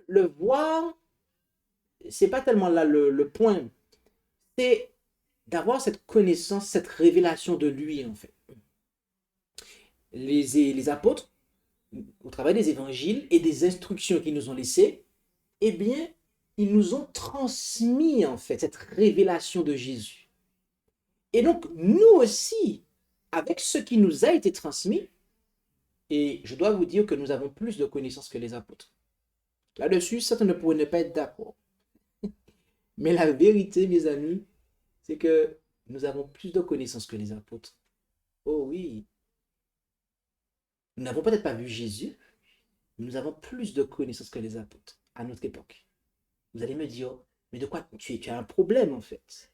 le voir, c'est pas tellement là le point, c'est d'avoir cette connaissance, cette révélation de lui, en fait. Les apôtres, au travers des évangiles et des instructions qu'ils nous ont laissées, eh bien, ils nous ont transmis, en fait, cette révélation de Jésus. Et donc, nous aussi, avec ce qui nous a été transmis, et je dois vous dire que nous avons plus de connaissances que les apôtres. Là-dessus, certains ne pourraient ne pas être d'accord. Mais la vérité, mes amis, c'est que nous avons plus de connaissances que les apôtres. Oh oui, nous n'avons peut-être pas vu Jésus, mais nous avons plus de connaissances que les apôtres à notre époque. Vous allez me dire, mais de quoi tu as un problème en fait?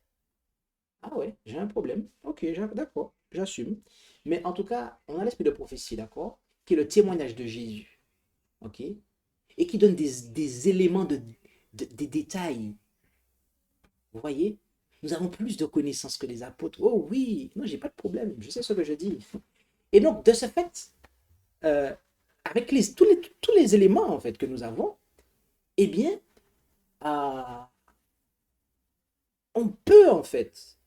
Ah ouais, j'ai un problème. Ok, d'accord, j'assume. Mais en tout cas, on a l'esprit de prophétie, d'accord? Qui est le témoignage de Jésus, ok? Et qui donne des éléments des détails. Vous voyez? Nous avons plus de connaissances que les apôtres. Oh oui, non, j'ai pas de problème. Je sais ce que je dis. Et donc, de ce fait, euh, avec tous les éléments en fait que nous avons, eh bien, euh, on peut en fait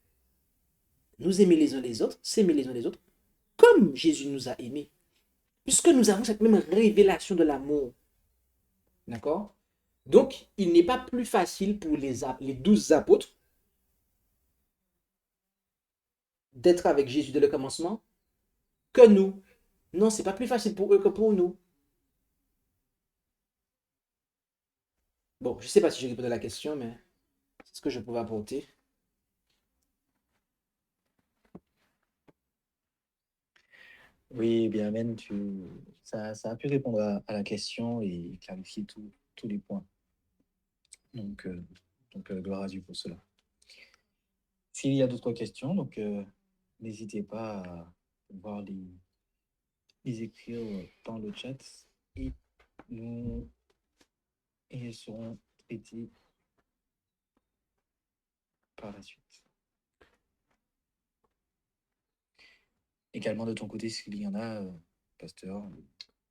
nous aimer les uns les autres, s'aimer les uns les autres, comme Jésus nous a aimés, puisque nous avons cette même révélation de l'amour. D'accord? Donc, il n'est pas plus facile pour les 12 apôtres d'être avec Jésus dès le commencement que nous. Non, c'est pas plus facile pour eux que pour nous. Bon, je ne sais pas si j'ai répondu à la question, mais c'est ce que je pouvais apporter. Oui, bien, Amen, ça a pu répondre à la question et clarifier tous les points. Donc, gloire à Dieu pour cela. S'il y a d'autres questions, n'hésitez pas à voir les écrire dans le chat et nous et elles seront traitées par la suite. Également de ton côté, s'il y en a, pasteur.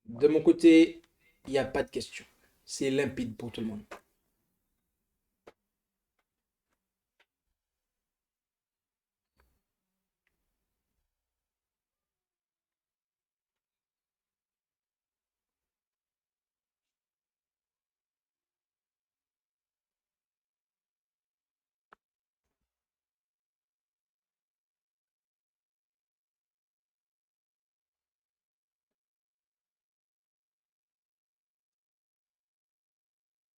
De mon côté, il n'y a pas de question. C'est limpide pour tout le monde.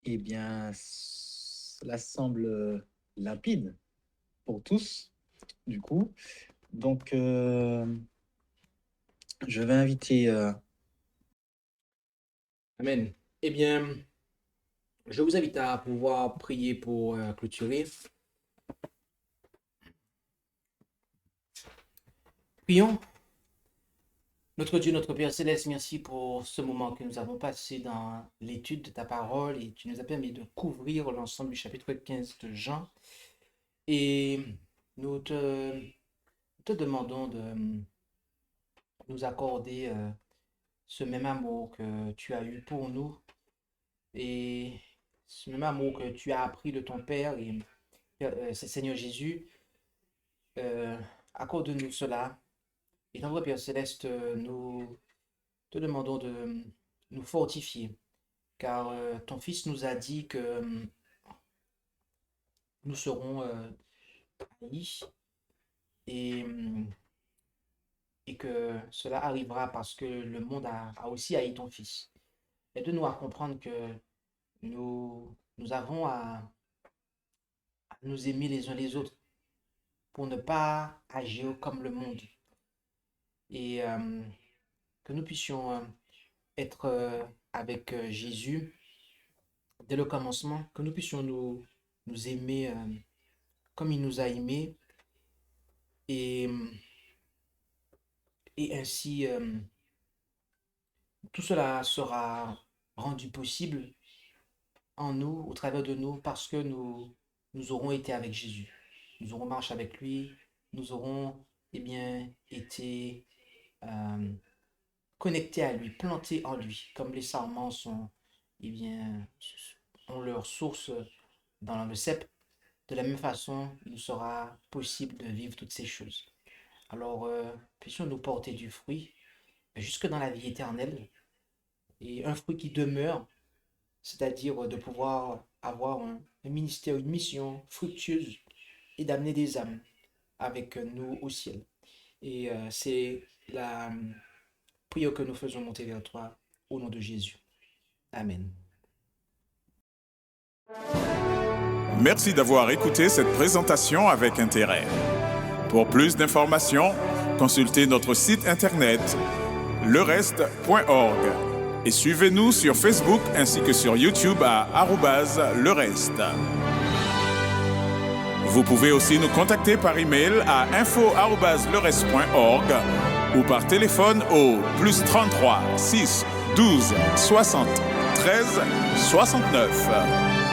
Eh bien, cela semble limpide pour tous, du coup. Donc, je vais inviter... Amen. Eh bien, je vous invite à pouvoir prier pour clôturer. Prions. Notre Dieu, notre Père Céleste, merci pour ce moment que nous avons passé dans l'étude de ta parole et tu nous as permis de couvrir l'ensemble du chapitre 15 de Jean. Et nous te demandons de nous accorder ce même amour que tu as eu pour nous et ce même amour que tu as appris de ton Père et Seigneur Jésus, accorde-nous cela. Et dans Père Céleste, nous te demandons de nous fortifier, car ton Fils nous a dit que nous serons haïs et que cela arrivera parce que le monde a aussi haï ton Fils. Aide-nous à comprendre que nous avons à nous aimer les uns les autres pour ne pas agir comme le monde. Et que nous puissions être avec Jésus dès le commencement, que nous puissions nous aimer comme il nous a aimés et ainsi tout cela sera rendu possible en nous, au travers de nous, parce que nous aurons été avec Jésus. Nous aurons marché avec lui, nous aurons été connectés à lui, plantés en lui, comme les sarments ont leur source dans le cep. De la même façon, il nous sera possible de vivre toutes ces choses. Alors, puissions-nous porter du fruit jusque dans la vie éternelle, et un fruit qui demeure, c'est-à-dire de pouvoir avoir un ministère, une mission fructueuse et d'amener des âmes avec nous au ciel. Et c'est la prière que nous faisons monter vers toi au nom de Jésus. Amen. Merci d'avoir écouté cette présentation avec intérêt. Pour plus d'informations, consultez notre site internet lereste.org et suivez-nous sur Facebook ainsi que sur YouTube à @lereste. Vous pouvez aussi nous contacter par email à info@lereste.org ou par téléphone au +33 6 12 60 13 69.